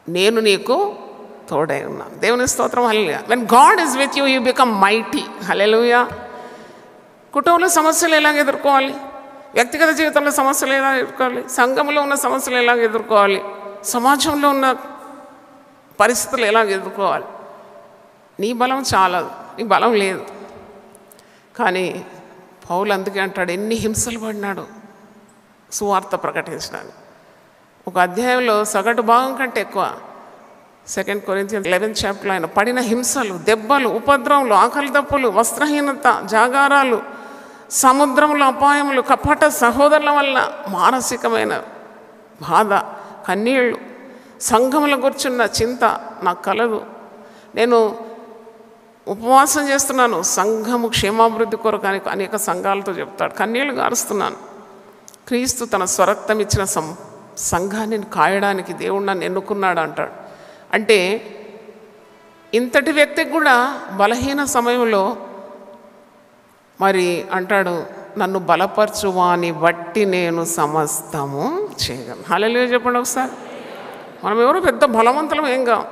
నేను నీకు తోడై ఉన్నాను. దేవుని స్తోత్రం. Hallelujah. When God is with you, you become mighty. Hallelujah. కుటుంబంలో సమస్యలు ఎలాగ ఎదుర్కోవాలి? వ్యక్తిగత జీవితంలో సమస్యలు ఎలా ఎదుర్కోవాలి? సంఘంలో ఉన్న సమస్యలు ఎలాగ ఎదుర్కోవాలి? సమాజంలో ఉన్న పరిస్థితులు ఎలాగ ఎదుర్కోవాలి? నీ బలం చాలదు, నీ బలం లేదు. కానీ పౌలు అందుకే అంటాడు, ఎన్ని హింసలు పడినాడు సువార్త ప్రకటించడానికి. ఒక అధ్యాయంలో సగటు భాగం కంటే ఎక్కువ 2 కొరింథియన్స్ 11th చాప్టర్లో ఆయన పడిన హింసలు, దెబ్బలు, ఉపద్రవములు, ఆకలి దప్పులు, వస్త్రహీనత, జాగారాలు, సముద్రంలో అపాయములు, కపట సహోదరుల వల్ల మానసికమైన బాధ, కన్నీళ్ళు, సంఘముల కూర్చున్న చింత నాకు కలదు. నేను ఉపవాసం చేస్తున్నాను సంఘము క్షేమాభివృద్ధి కొరకు అని అనేక సంఘాలతో చెప్తాడు. కన్నీళ్ళు గారుస్తున్నాను. క్రీస్తు తన స్వరక్తం ఇచ్చిన సంఘాన్ని కాయడానికి దేవుడు నన్ను ఎన్నుకున్నాడు అంటాడు. అంటే ఇంతటి వ్యక్తికి కూడా బలహీన సమయంలో మరి అంటాడు, నన్ను బలపరచువాని బట్టి నేను సమస్తము చేయగలను. హల్లెలూయా చెప్పండి ఒకసారి. మనం ఎవరో పెద్ద బలవంతులం ఏం కాం.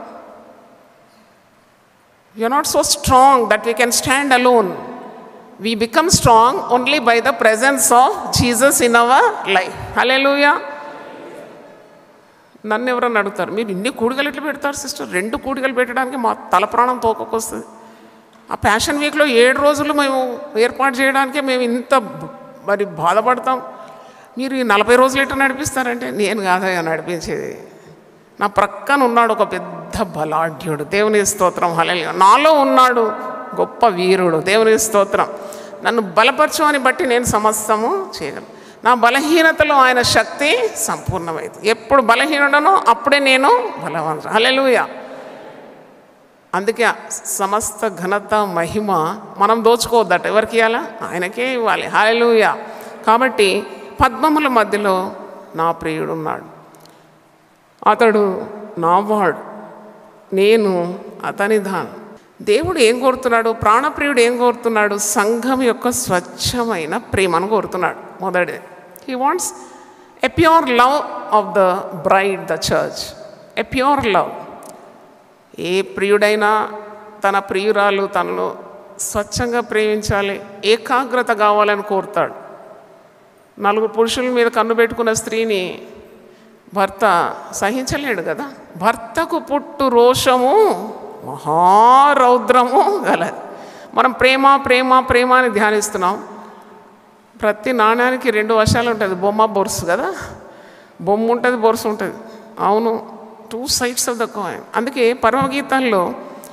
We are not so strong that we can stand alone. We become strong only by the presence of Jesus in our life. Hallelujah. నన్ను ఎవరన్నా అడుగుతారు, మీరు ఇన్ని కూడికలు ఎట్లా పెడతారు సిస్టర్? 2 కూడికలు పెట్టడానికి మా తల ప్రాణం తోకొస్తుంది. ఆ ప్యాషన్ వీక్లో 7 రోజులు మేము ఏర్పాటు చేయడానికే మేము ఇంత మరి బాధపడతాం. మీరు ఈ 40 రోజులు ఎట్లా నడిపిస్తారంటే, నేను కాదయ్యా నడిపించేది, నా ప్రక్కన ఉన్నాడు ఒక పెద్ద బలాఢ్యుడు. దేవుని స్తోత్రం. హల్లెలూయా. నాలో ఉన్నాడు గొప్ప వీరుడు. దేవుని స్తోత్రం. నన్ను బలపరచమని బట్టి నేను సమస్తము చేయగలను. నా బలహీనతలో ఆయన శక్తి సంపూర్ణమైంది. ఎప్పుడు బలహీనుడనో అప్పుడే నేను బలవంతుడు. హల్లెలూయా. అందుకే సమస్త ఘనత మహిమ మనం దోచుకోవద్దట. ఎవరికి ఇవ్వాలా? ఆయనకే ఇవ్వాలి. హల్లెలూయా. కాబట్టి పద్మముల మధ్యలో నా ప్రియుడు ఉన్నాడు, అతడు నావాడు, నేను అతని దానం. దేవుడు ఏం కోరుతున్నాడు? ప్రాణప్రియుడు ఏం కోరుతున్నాడు? సంఘం యొక్క స్వచ్ఛమైన ప్రేమను కోరుతున్నాడు. మొదటిది, he wants a pure love of the bride, the church. A pure love. ఏ ప్రియుడైనా తన ప్రియురాలు తనను స్వచ్ఛంగా ప్రేమించాలి, ఏకాగ్రత కావాలని కోరుతాడు. 4 పురుషుల మీద కన్ను పెట్టుకున్న స్త్రీని భర్త సహించలేడు కదా. భర్తకు పుట్టు రోషము మహారౌద్రము గలది. మనం ప్రేమ ప్రేమ ప్రేమ అని ధ్యానిస్తున్నాం. ప్రతి నాణ్యానికి 2 వశాలు ఉంటుంది. బొమ్మ బొరుసు కదా. బొమ్మ ఉంటుంది, బొరుసు ఉంటుంది. అవును, 2 sides ఆఫ్ ద కాయిన్. అందుకే పరమగీతంలో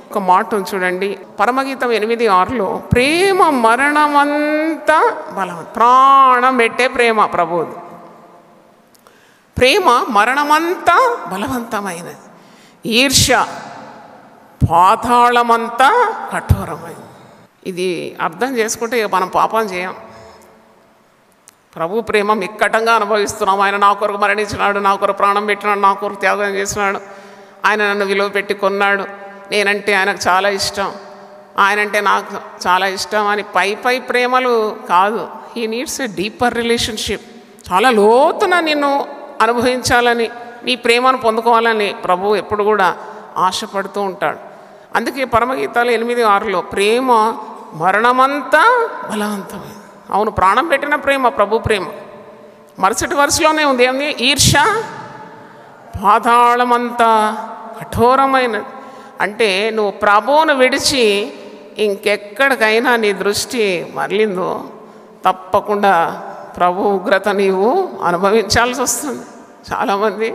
ఒక మాట ఉంది చూడండి. పరమగీతం 8:6లో ప్రేమ మరణమంతా బలం, ప్రాణం పెట్టే ప్రేమ ప్రభువుది. ప్రేమ మరణమంతా బలవంతమైనది, ఈర్ష్య పాతాళమంతా కఠోరమైనది. ఇది అర్థం చేసుకుంటే మనం పాపం చేయం. ప్రభు ప్రేమ మిక్కటంగా అనుభవిస్తున్నాం. ఆయన నా కొరకు మరణించినాడు, నా కొరకు ప్రాణం పెట్టినాడు, నా కొరకు త్యాగం చేసినాడు, ఆయన నన్ను విలువ పెట్టి కొన్నాడు, నేనంటే ఆయనకు చాలా ఇష్టం, ఆయనంటే నాకు చాలా ఇష్టం అని పై ప్రేమలు కాదు. He needs a deeper relationship. చాలా లోతున నిన్ను అనుభవించాలని, నీ ప్రేమను పొందుకోవాలని ప్రభువు ఎప్పుడు కూడా ఆశపడుతూ ఉంటాడు. అందుకే పరమగీతాలు 8:6లో ప్రేమ మరణమంతా బలవంతమే. అవును, ప్రాణం పెట్టిన ప్రేమ ప్రభు ప్రేమ. మరుసటి వరుసలోనే ఉంది ఏమి? ఈర్ష్య పాతాళమంతా కఠోరమైనది. అంటే నువ్వు ప్రభువును విడిచి ఇంకెక్కడికైనా నీ దృష్టి మరలిందో తప్పకుండా ప్రభు ఉగ్రత నీవు అనుభవించాల్సి వస్తుంది. చాలామంది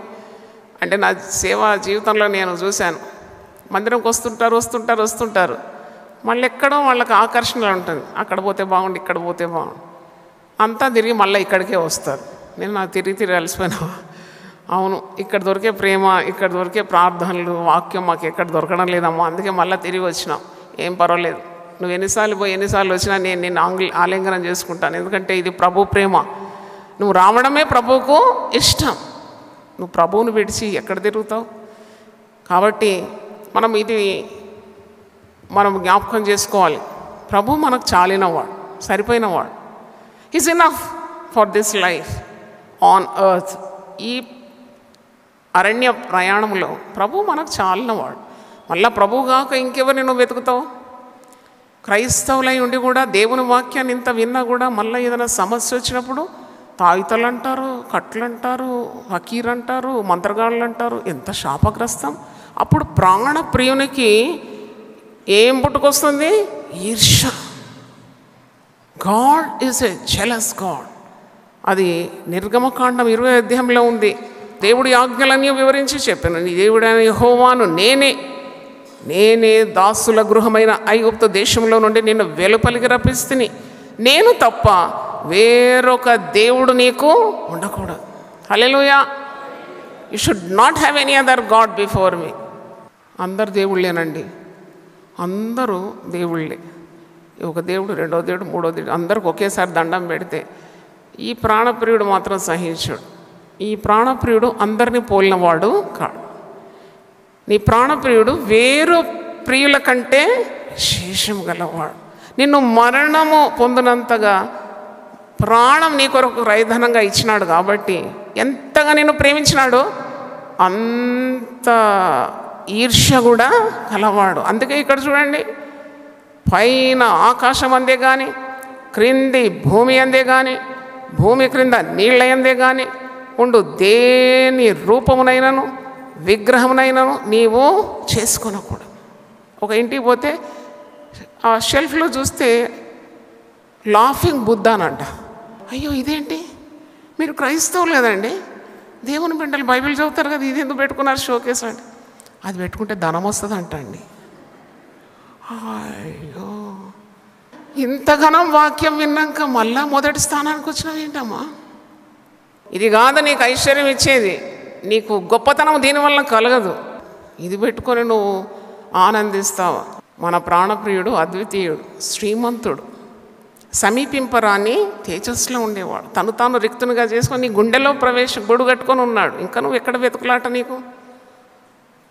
అంటే నా సేవా జీవితంలో నేను చూశాను, మందిరంకి వస్తుంటారు, మళ్ళీ ఎక్కడో వాళ్ళకి ఆకర్షణ ఉంటుంది. అక్కడ పోతే బాగుండు, ఇక్కడ పోతే బాగుండు, అంతా తిరిగి మళ్ళీ ఇక్కడికే వస్తారు. నేను నాకు తిరిగి అలసిపోయినా. అవును, ఇక్కడ దొరికే ప్రేమ, ఇక్కడ దొరికే ప్రార్థనలు, వాక్యం మాకు ఎక్కడ దొరకడం లేదమ్మా, అందుకే మళ్ళీ తిరిగి వచ్చినాం. ఏం పర్వాలేదు, నువ్వు ఎన్నిసార్లు పోయి ఎన్నిసార్లు వచ్చినా నేను నిన్ను ఆలింగనం చేసుకుంటాను, ఎందుకంటే ఇది ప్రభు ప్రేమ. నువ్వు రావడమే ప్రభువుకు ఇష్టం. నువ్వు ప్రభువును విడిచి ఎక్కడ తిరుగుతావు? కాబట్టి మనం జ్ఞాపకం చేసుకోవాలి, ప్రభు మనకు చాలినవాడు, సరిపోయినవాడు. Is enough for this life on earth. ఈ అరణ్య ప్రయాణంలో ప్రభు మనకు చాలినవాడు. మళ్ళీ ప్రభువు కాక ఇంకెవరిని నువ్వు వెతుకుతావు? క్రైస్తవులై ఉండి కూడా దేవుని వాక్యాన్ని ఇంత విన్నా కూడా మళ్ళీ ఏదైనా సమస్య వచ్చినప్పుడు తాయితలు అంటారు, కట్లు అంటారు, వకీర్ అంటారు, మంత్రగాళ్ళు అంటారు. ఎంత శాపగ్రస్తం. అప్పుడు ప్రాణ ప్రియునికి ఏం పుట్టుకొస్తుంది? ఈర్ష. God is a jealous God. అది నిర్గమకాండం 20వ అధ్యాయంలో ఉంది. దేవుడి ఆజ్ఞలన్నీ వివరించి చెప్పాను. నీ దేవుడైన యెహోవాను నేనే దాసుల గృహమైన ఐగుప్తు దేశంలో నుండి నిన్ను వెలుపలికి రప్పిస్తుని, నేను తప్ప వేరొక దేవుడు నీకు ఉండకూడదు. Hallelujah. You should not have any other god before me. అందరు దేవుళ్ళేనండి, అందరూ దేవుళ్ళే. ఒక దేవుడు, రెండో దేవుడు, మూడో దేవుడు, అందరికి ఒకేసారి దండం పెడితే ఈ ప్రాణప్రియుడు మాత్రం సహించాడు. ఈ ప్రాణప్రియుడు అందరినీ పోలినవాడు కాడు. నీ ప్రాణప్రియుడు వేరు ప్రియుల కంటే విశేషం గలవాడు. నిన్ను మరణము పొందినంతగా ప్రాణం నీ కొరకు రైధనంగా ఇచ్చినాడు. కాబట్టి ఎంతగా నిన్ను ప్రేమించినాడో అంత ఈర్ష్య కూడా కలవాడు. అందుకే ఇక్కడ చూడండి, పైన ఆకాశం అందే కానీ, క్రింది భూమి అందే కానీ, భూమి క్రింద నీళ్ళ అందే కానీ ఉండు దేని రూపమునైనను విగ్రహమునైనను నీవు చేసుకొనకూడదు. ఒక ఇంటికి పోతే ఆ షెల్ఫ్లో చూస్తే లాఫింగ్ బుద్ధ అనంట. అయ్యో ఇదేంటి, మీరు క్రైస్తవులు కదండి, దేవుని బిడ్డలు బైబిల్ చదువుతారు కదా, ఇది ఎందుకు పెట్టుకున్నారు షోకేస్ అంటే? అది పెట్టుకుంటే ధనం వస్తుంది అంట అండి. అయ్యో, ఇంతగానం వాక్యం విన్నాక మళ్ళా మొదటి స్థానానికి వచ్చినావు ఏంటమ్మా? ఇది కాదు నీకు ఐశ్వర్యం ఇచ్చేది, నీకు గొప్పతనం దీనివల్ల కలగదు. ఇది పెట్టుకొని నువ్వు ఆనందిస్తావు. మన ప్రాణప్రియుడు అద్వితీయుడు, శ్రీమంతుడు, సమీపింపరాని తేజస్సులో ఉండేవాడు. తను తాను రిక్తునిగా చేసుకొని నీ గుండెలో గొడుగు కట్టుకొని ఉన్నాడు. ఇంకా నువ్వు ఎక్కడ వెతుకులాట నీకు?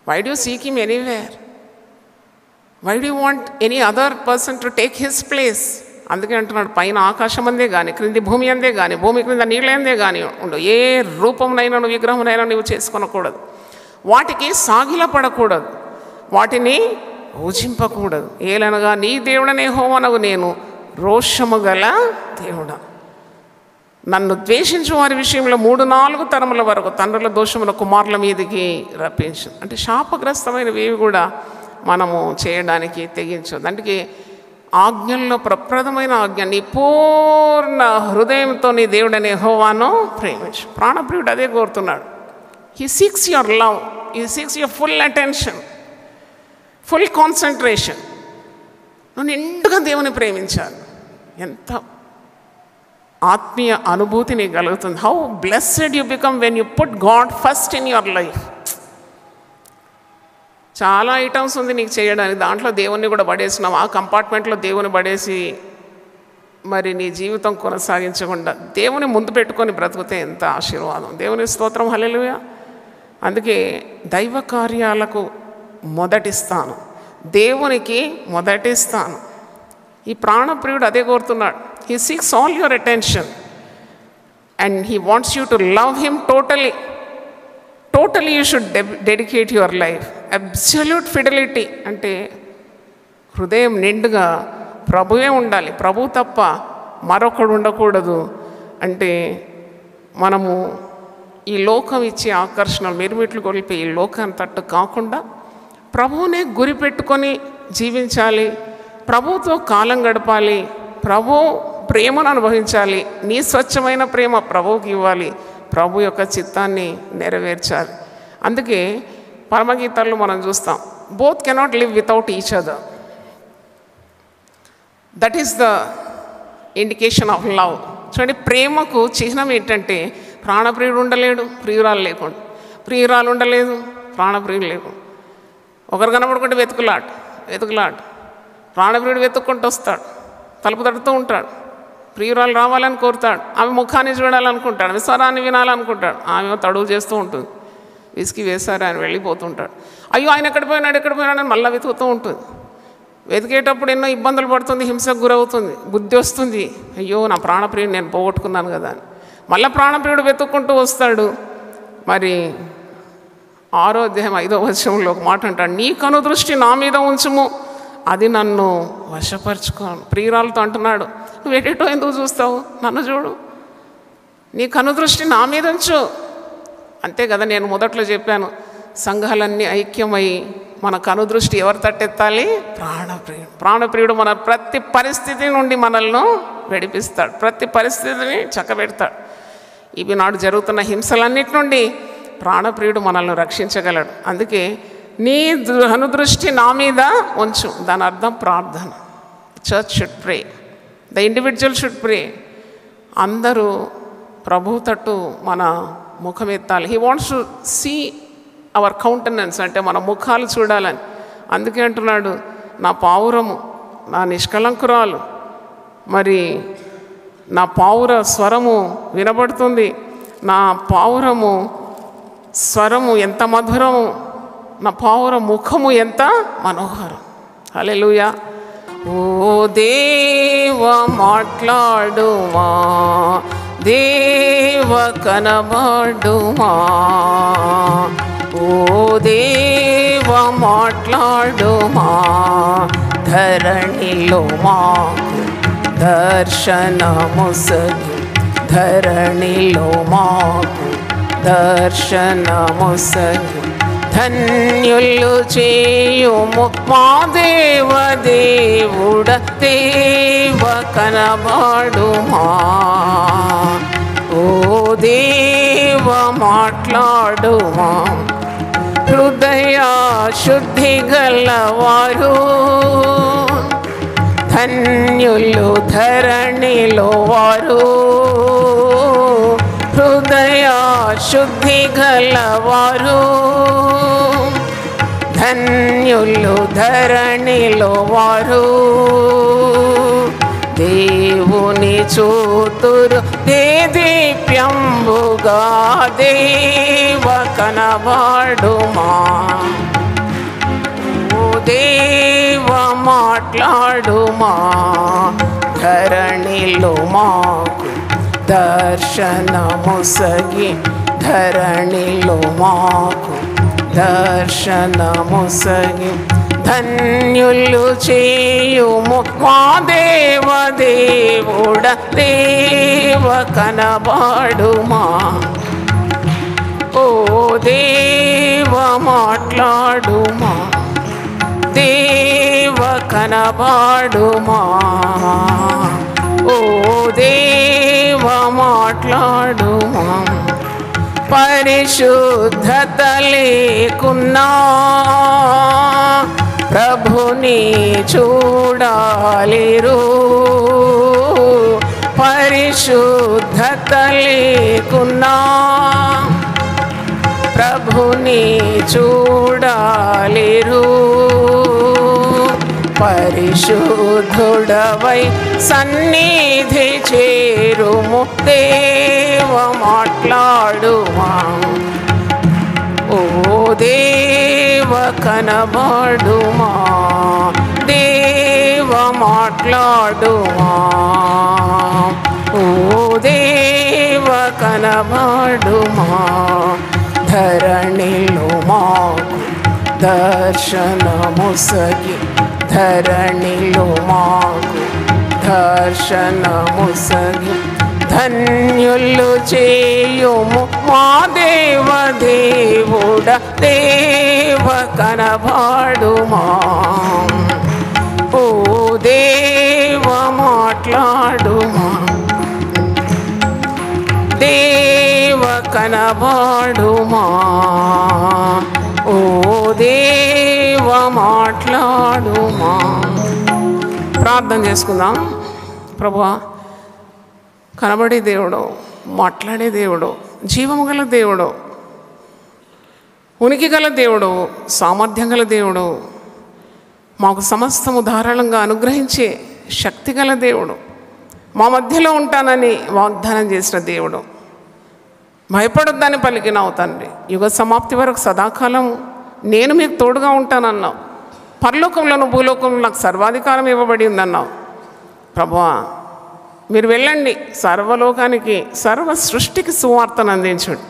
Why do seek him anywhere? Why do want any other person to take his place? అందుకే అంటున్నాడు, పైన ఆకాశం అందే కానీ, క్రింది భూమి అందే కానీ, భూమి క్రింద నీళ్ళ అందే కానీ ఉండు ఏ రూపంనైనా విగ్రహంనైనా నువ్వు చేసుకొనకూడదు. వాటికి సాగిలపడకూడదు, వాటిని పూజింపకూడదు. ఏలనగా నీ దేవుడనే యెహోవానగు నేను రోషము గల దేవుడా, నన్ను ద్వేషించు వారి విషయంలో 3-4 తరముల వరకు తండ్రుల దోషముల కుమారుల మీదకి రప్పించు. అంటే శాపగ్రస్తమైనవి కూడా మనము చేయడానికి తెగించదు. అందుకే ఆజ్ఞల్లో ప్రప్రదమైన ఆజ్ఞ, నీ పూర్ణ హృదయంతో నీ దేవుడనే యెహోవాను ప్రేమించు. ప్రాణప్రియుడు అదే కోరుతున్నాడు. He seeks your love, he seeks your full attention, full concentration. నువ్వు నిండుగా దేవుని ప్రేమించాలి. ఎంత ఆత్మీయ అనుభూతి నీకు కలుగుతుంది. How blessed you become when you put God first in your life. చాలా ఐటమ్స్ ఉంది నీకు చేయడానికి, దాంట్లో దేవుణ్ణి కూడా పడేసినావు. ఆ కంపార్ట్మెంట్లో దేవుని పడేసి మరి నీ జీవితం కొనసాగించకుండా దేవుని ముందు పెట్టుకొని బ్రతుకుతే ఎంత ఆశీర్వాదం. దేవుని స్తోత్రం, హల్లెలూయా. అందుకే దైవ కార్యాలకు మొదటి స్థానం. దేవునికి మొదటి స్థానం. ఈ ప్రాణప్రియుడు అదే కోరుతున్నాడు. He seeks all your attention and he wants you to love him totally you should dedicate your life. Absolute fidelity అంటే హృదయం నిండుగా ప్రభువే ఉండాలి, ప్రభు తప్ప మరొకడు ఉండకూడదు. అంటే మనము ఈ లోకం ఇచ్చే ఆకర్షణలు మిరుమిట్లు కొలిపి ఈ లోకాన్ని తట్టు కాకుండా ప్రభువునే గురి పెట్టుకొని జీవించాలి, ప్రభువుతో కాలం గడపాలి, ప్రభు ప్రేమను అనుభవించాలి. నీ స్వచ్ఛమైన ప్రేమ ప్రభువుకి ఇవ్వాలి, ప్రభు యొక్క చిత్తాన్ని నెరవేర్చాలి. అందుకే పరమగీతాల్లో మనం చూస్తాం, both cannot live without each other. That is the indication of love. చూడండి, ప్రేమకు చిహ్నం ఏంటంటే ప్రాణప్రియుడు ఉండలేడు ప్రియురాలు లేకుండా, ప్రియురాలు ఉండలేదు ప్రాణప్రియుడు లేకుండా. ఒకరు కనబడుకుంటే వెతుకులాట ప్రాణప్రియుడు వెతుక్కుంటూ వస్తాడు, తలుపు తడుతూ ఉంటాడు, ప్రియురాలు రావాలని కోరుతాడు, ఆమె ముఖాన్ని చూడాలనుకుంటాడు, ఆమె స్వరాన్ని వినాలనుకుంటాడు, ఆమె తడువు చేస్తూ ఉంటుంది, విసికి వేసారు ఆయన వెళ్ళిపోతుంటాడు. అయ్యో ఆయన ఎక్కడ పోయినాడని మళ్ళీ వెతుకుతూ ఉంటుంది. వెతికేటప్పుడు ఎన్నో ఇబ్బందులు పడుతుంది, హింసకు గురవుతుంది, బుద్ధి వస్తుంది, అయ్యో నా ప్రాణప్రియుడు నేను పోగొట్టుకున్నాను కదా అని. మళ్ళీ ప్రాణప్రియుడు వెతుక్కుంటూ వస్తాడు. మరి 6వ అధ్యాయం 5వ వచనంలో ఒక మాట అంటాడు, నీ కనుదృష్టి నా మీద ఉంచుము, అది నన్ను వశపరుచుకోను. ప్రియురాలతో అంటున్నాడు, నువ్వు ఎటేటో ఎందుకు చూస్తావు, నన్ను చూడు, నీ కనుదృష్టి నా మీద ఉంచు. అంతే కదా, నేను మొదట్లో చెప్పాను, సంఘాలన్నీ ఐక్యమై మన కనుదృష్టి ఎవరు తట్టెత్తాలి? ప్రాణప్రియుడు మన ప్రతి పరిస్థితి నుండి మనల్ని విడిపిస్తాడు, ప్రతి పరిస్థితిని చక్కబెడతాడు. ఇవి నాడు జరుగుతున్న హింసలన్నిటి నుండి ప్రాణప్రియుడు మనల్ని రక్షించగలడు. అందుకే నీ అనుదృష్టి నా మీద ఉంచు, దాని అర్థం ప్రార్థన. Church should pray, the individual should pray. అందరూ ప్రభు తట్టు మన ముఖం ఎత్తాలి. He wants to see our countenance, అంటే మన ముఖాలు చూడాలని. అందుకే అంటున్నాడు, నా పావురము, నా నిష్కలంకురాలు, మరి నా పావుర స్వరము వినబడుతుంది, నా పావురము స్వరము ఎంత మధురము, నా పావుర ముఖము ఎంత మనోహరం. హల్లెలూయా. ఓ దేవ మాట్లాడుమా, దేవ కనబడుమా, ఓ దేవ మాట్లాడుమా, ధరణిలో మాకు దర్శనముసగి, ధరణిలో మాకు దర్శనముసగి, ధన్యులు చేయుము మా దేవ దేవుడ, దేవ కనబడుమా, ఓ దేవ మాట్లాడుమా, హృదయ శుద్ధి గలవారు ధన్యులు ధరణిలో వారు, హృదయ శుద్ధి గలవారు ధన్యులు ధరణిలో వారు, దేవుని చూతురు దేదీప్యంబుగా, దేవ కనబడుమా, ఓ దేవ మాట్లాడుమా, ధరణిలో మాకు దర్శనముసగి, ధరణిలో మాకు దర్శనముసగి, ధన్యులు చేయుము మా దేవ దేవుడ, దేవ కనబడుమా, ఓ దేవ మాట్లాడుమా, దేవ కనబడుమా, ఓ దేవ మాట్లాడుమా. పరిశుద్ధత లేకున్నా ప్రభుని చూడాలిరు, పరిశుద్ధత లేకున్నా ప్రభుని చూడాలిరు, పరిశుద్ధుడవై సన్నిధి చేరుము, దేవ మాట్లాడుమా, ఓ దేవ కనబడుమా. మాట్లాడుమా. ఓ దేవ కనబడుమా, ధరణిలో మాకు దర్శనముసగి, ధరణిలో మాకు దర్శనముసగి, ధన్యులు చేయుము మా దేవ దేవుడ, దేవ కనబడుమా. ఓ దేవ మాట్లాడుమా, దేవ కనబడుమా. ఓ దేవ మాట్లాడుమా. ప్రార్థన చేసుకుందాం. ప్రభువా, కనబడే దేవుడు, మాట్లాడే దేవుడు, జీవము గల దేవుడు, ఉనికి గల దేవుడు, సామర్థ్యం గల దేవుడు, మాకు సమస్తము ధారాళంగా అనుగ్రహించే శక్తి గల దేవుడు, మా మధ్యలో ఉంటానని వాగ్దానం చేసిన దేవుడు, భయపడొద్దని పలికినావు తండ్రి. యుగ సమాప్తి వరకు సదాకాలం నేను మీకు తోడుగా ఉంటానన్నావు. పరలోకంలోను భూలోకంలో నాకు సర్వాధికారం ఇవ్వబడి ఉందన్నావు. ప్రభువా, మీరు వెళ్ళండి, సర్వలోకానికి, సర్వ సృష్టికి సువార్తను అందించండి.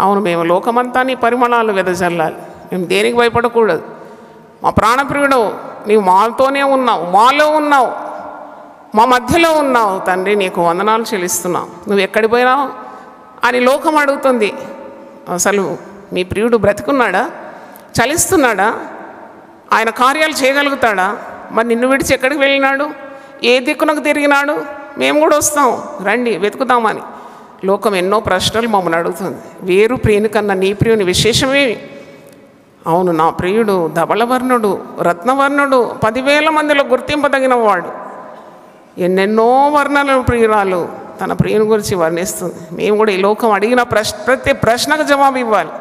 అవును, మేము లోకమంతా నీ పరిమళాలు వెదజల్లాలి. మేము దేనికి భయపడకూడదు. మా ప్రాణప్రియుడు, నీవు మాతోనే ఉన్నావు, మాలో ఉన్నావు, మా మధ్యలో ఉన్నావు తండ్రి. నీకు వందనాలు చెల్లిస్తున్నావు. నువ్వు ఎక్కడికి పోయినావు అని లోకం అడుగుతుంది. అసలు మీ ప్రియుడు బ్రతికున్నాడా, చలిస్తున్నాడా, ఆయన కార్యాలు చేయగలుగుతాడా? మరి నిన్ను విడిచి ఎక్కడికి వెళ్ళినాడు, ఏ దిక్కునకు తిరిగినాడు? మేము కూడా వస్తాం, రండి వెతుకుతామని లోకం ఎన్నో ప్రశ్నలు మమ్మల్ని అడుగుతుంది. వేరు ప్రియుని కన్నా నీ ప్రియుని విశేషమేమి? అవును, నా ప్రియుడు ధవళవర్ణుడు, రత్నవర్ణుడు, 10,000 మందిలో గుర్తింపదగిన వాడు. ఎన్నెన్నో వర్ణనలు ప్రియురాలు తన ప్రియుని గురించి వర్ణిస్తుంది. మేము కూడా ఈ లోకం అడిగిన ప్రతి ప్రశ్నకు జవాబు ఇవ్వాలి.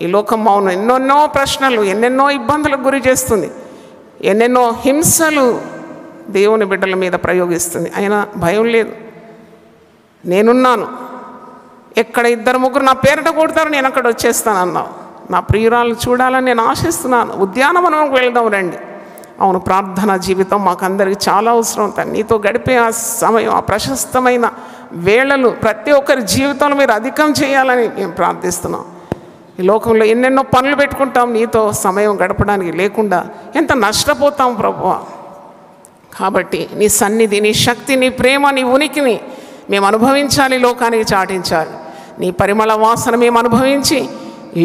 ఈ లోకం మౌనం ఎన్నెన్నో ప్రశ్నలు, ఎన్నెన్నో ఇబ్బందులకు గురి చేస్తుంది, ఎన్నెన్నో హింసలు దేవుని బిడ్డల మీద ప్రయోగిస్తుంది. అయినా భయం లేదు. నేనున్నాను, ఎక్కడ 2-3 నా పేరిట కొడతారు, నేను అక్కడ వచ్చేస్తాను అన్నావు. నా ప్రియురాలను చూడాలని నేను ఆశిస్తున్నాను. ఉద్యానవనంకి వెళ్దాం రండి. అవును, ప్రార్థన జీవితం మాకందరికి చాలా అవసరం. నీతో గడిపే ఆ సమయం, ఆ ప్రశస్తమైన వేళలు ప్రతి ఒక్కరి జీవితంలో మీరు అధికం చేయాలని మేము ప్రార్థిస్తున్నాం. ఈ లోకంలో ఎన్నెన్నో పనులు పెట్టుకుంటాం, నీతో సమయం గడపడానికి లేకుండా ఎంత నష్టపోతాం ప్రభువా. కాబట్టి నీ సన్నిధి, నీ శక్తి, నీ ప్రేమ, నీ ఉనికిని మేము అనుభవించాలి, లోకానికి చాటించాలి. నీ పరిమళ వాసన మేము అనుభవించి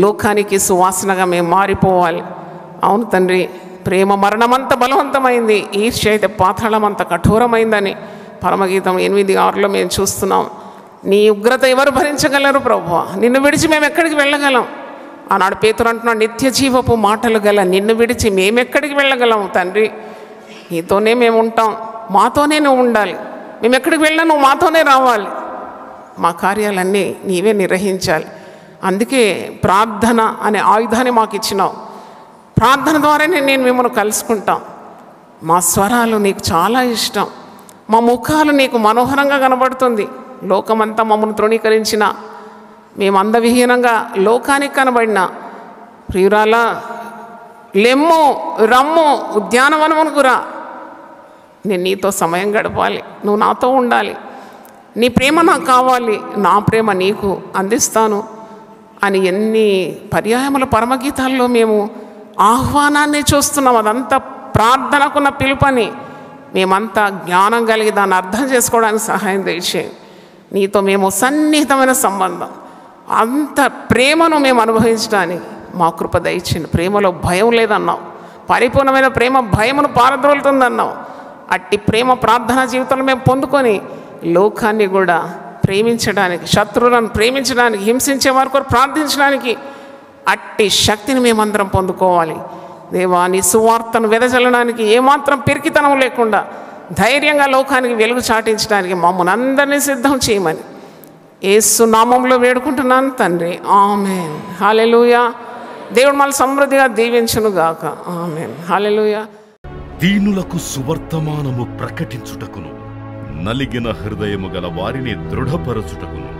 లోకానికి సువాసనగా మేము మారిపోవాలి. అవును తండ్రి, ప్రేమ మరణమంత బలవంతమైంది, ఈర్ష్య అయితే పాతాళమంత కఠోరమైందని పరమగీతం 8:6లో మేము చూస్తున్నాం. నీ ఉగ్రత ఎవరు భరించగలరు ప్రభువా? నిన్ను విడిచి మేము ఎక్కడికి వెళ్ళగలం? ఆనాడు పేతురు అంటున్నాడు, నిత్య జీవపు మాటలు గల నిన్ను విడిచి మేమెక్కడికి వెళ్ళగలం తండ్రి? నీతోనే మేము ఉంటాం, మాతోనే నువ్వు ఉండాలి. మేము ఎక్కడికి వెళ్ళినా నువ్వు మాతోనే రావాలి. మా కార్యాలన్నీ నీవే నిర్వహించాలి. అందుకే ప్రార్థన అనే ఆయుధాన్ని మాకు ఇచ్చినావు. ప్రార్థన ద్వారానే నేను మిమ్మల్ని కలుసుకుంటాం. మా స్వరాలు నీకు చాలా ఇష్టం, మా ముఖాలు నీకు మనోహరంగా కనబడుతుంది. లోకమంతా మమ్మల్ని తృణీకరించిన, మేము అందవిహీనంగా లోకానికి కనబడిన ప్రియురాల, లెమ్ము రమ్ము ఉద్యానవనమునకు రా. నేను నీతో సమయం గడపాలి, నువ్వు నాతో ఉండాలి, నీ ప్రేమ నాకు కావాలి, నా ప్రేమ నీకు అందిస్తాను అని ఎన్ని పర్యాయముల పరమగీతాల్లో మేము ఆహ్వానాన్ని చూస్తున్నాం. అదంతా ప్రార్థనకున్న పిలుపని మేమంతా జ్ఞానం కలిగి దాన్ని అర్థం చేసుకోవడానికి సహాయం దయచేయండి. నీతో మేము సన్నిహితమైన సంబంధం, అంత ప్రేమను మేము అనుభవించడానికి మా కృప దయచేయండి. ప్రేమలో భయం లేదన్నావు, పరిపూర్ణమైన ప్రేమ భయమును పారద్రోలుతుందన్నావు. అట్టి ప్రేమ ప్రార్థనా జీవితంలో మేము పొందుకొని లోకాన్ని కూడా ప్రేమించడానికి, శత్రువులను ప్రేమించడానికి, హింసించే వారి కొరకు ప్రార్థించడానికి అట్టి శక్తిని మేమందరం పొందుకోవాలి. దేవా, నీ సువార్తను వెదజల్లడానికి ఏమాత్రం పిరికితనం లేకుండా ధైర్యంగా లోకానికి వెలుగు చాటించడానికి మమ్మల్ని అందరినీ సిద్ధం చేయమని యేసు నామంలో వేడుకుంటున్నాను తండ్రి. ఆమేన్. హల్లెలూయా. దేవుడు మళ్ళీ సమృద్ధిగా దీవించునుగాక. ఆమేన్. హల్లెలూయా. దీనులకు సువర్తమానము ప్రకటించుటకును, నలిగిన హృదయము గల వారిని దృఢపరచుటకును,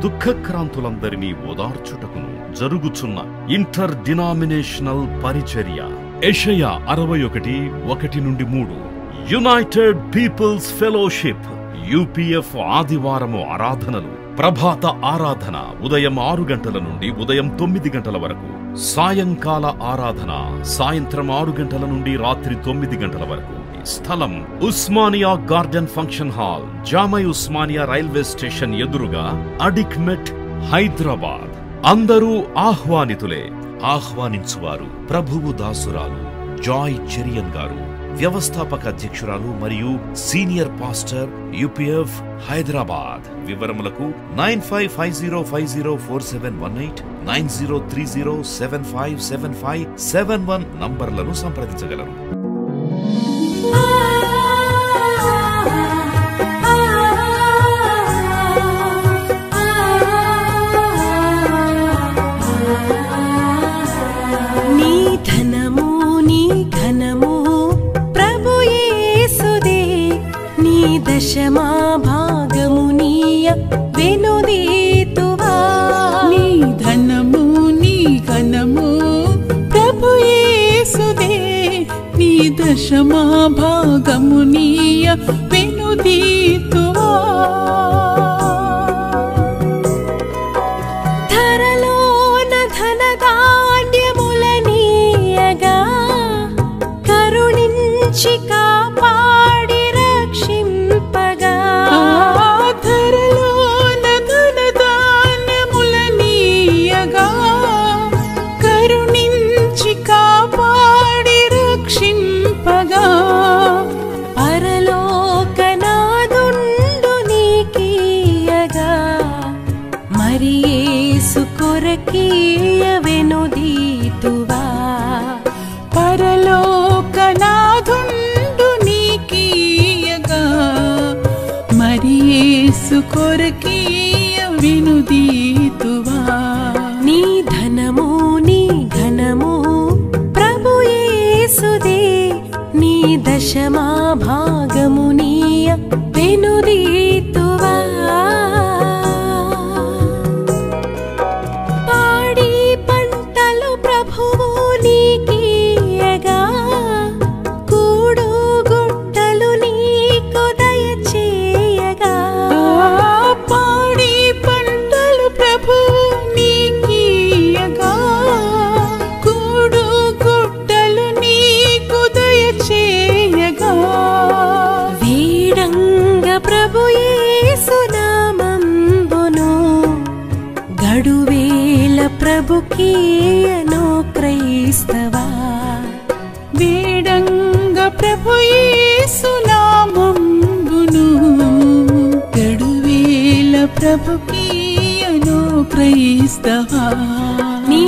దుఃఖక్రాంతులందరినీ ఓదార్చుటకును జరుగుచున్న ఇంటర్ డినామినేషనల్ పరిచర్య. యెషయా 61:1-3. యునైటెడ్ పీపుల్స్ ఫెలోషిప్ UPF ఆదివారము ఆరాధనలు. ప్రభాత ఆరాధన ఉదయం 6 గంటల నుండి ఉదయం 9 గంటల వరకు. సాయంకాల ఆరాధన సాయంత్రం 6 గంటల నుండి రాత్రి 9 గంటల వరకు. స్థలం Osmania garden function hall, జామై Osmania railway station ఎదురుగా, అడిక్మెట్, హైదరాబాద్. అందరూ ఆహ్వానితులే. ఆహ్వానించువారు ప్రభువు దాసురాలు జాయ్ చెరియన్ గారు, వ్యవస్థాపక అధ్యక్షురాలు మరియు సీనియర్ పాస్టర్ UPF హైదరాబాద్. వివరములకు 9550504718, 9030757571 నంబర్లను సంప్రదించగలరు. దశమా భాగము నీయ వెనుదీతువా. నీ ధనము నీ ఘనము ప్రభు యేసుదే, నీ దశమా భాగము నీయ వెనుదీతువా. ధరలోన ధనధాన్యముల నీయగా కరుణించి కాపాడి రక్షింపగా. ధరలోన ధనధాన్యముల నీయగా కరుణించి కాపాడి రక్షింపగా. పరలోకనాదుండు నీకీయగా మరి యేసు కొరకీయ వెనుదీతువా. పరలోకనాదుండు నీకీయగా మరి యేసు కొరకీయ వెనుదీతువా. నీ ధనము నీ ఘనము ప్రభు యేసుదే, నీ దశమా భాగము నీయ వెనుదీతువా. పాడి పంటలు ప్రభువు నీకీయగా కూడు గుట్టలు నీకు దయచేయగా. పాడి పంటలు ప్రభువు నీకీయగా కూడు గుట్టలు నీకు దయచేయగా. వీడంగ ప్రభు యేసు నామంబును గడువేల ప్రభుకీయను క్రైస్తవా. వేడంగ ప్రభు యేసు నామంబును గడువేల ప్రభుకీయను క్రైస్తవా. నీ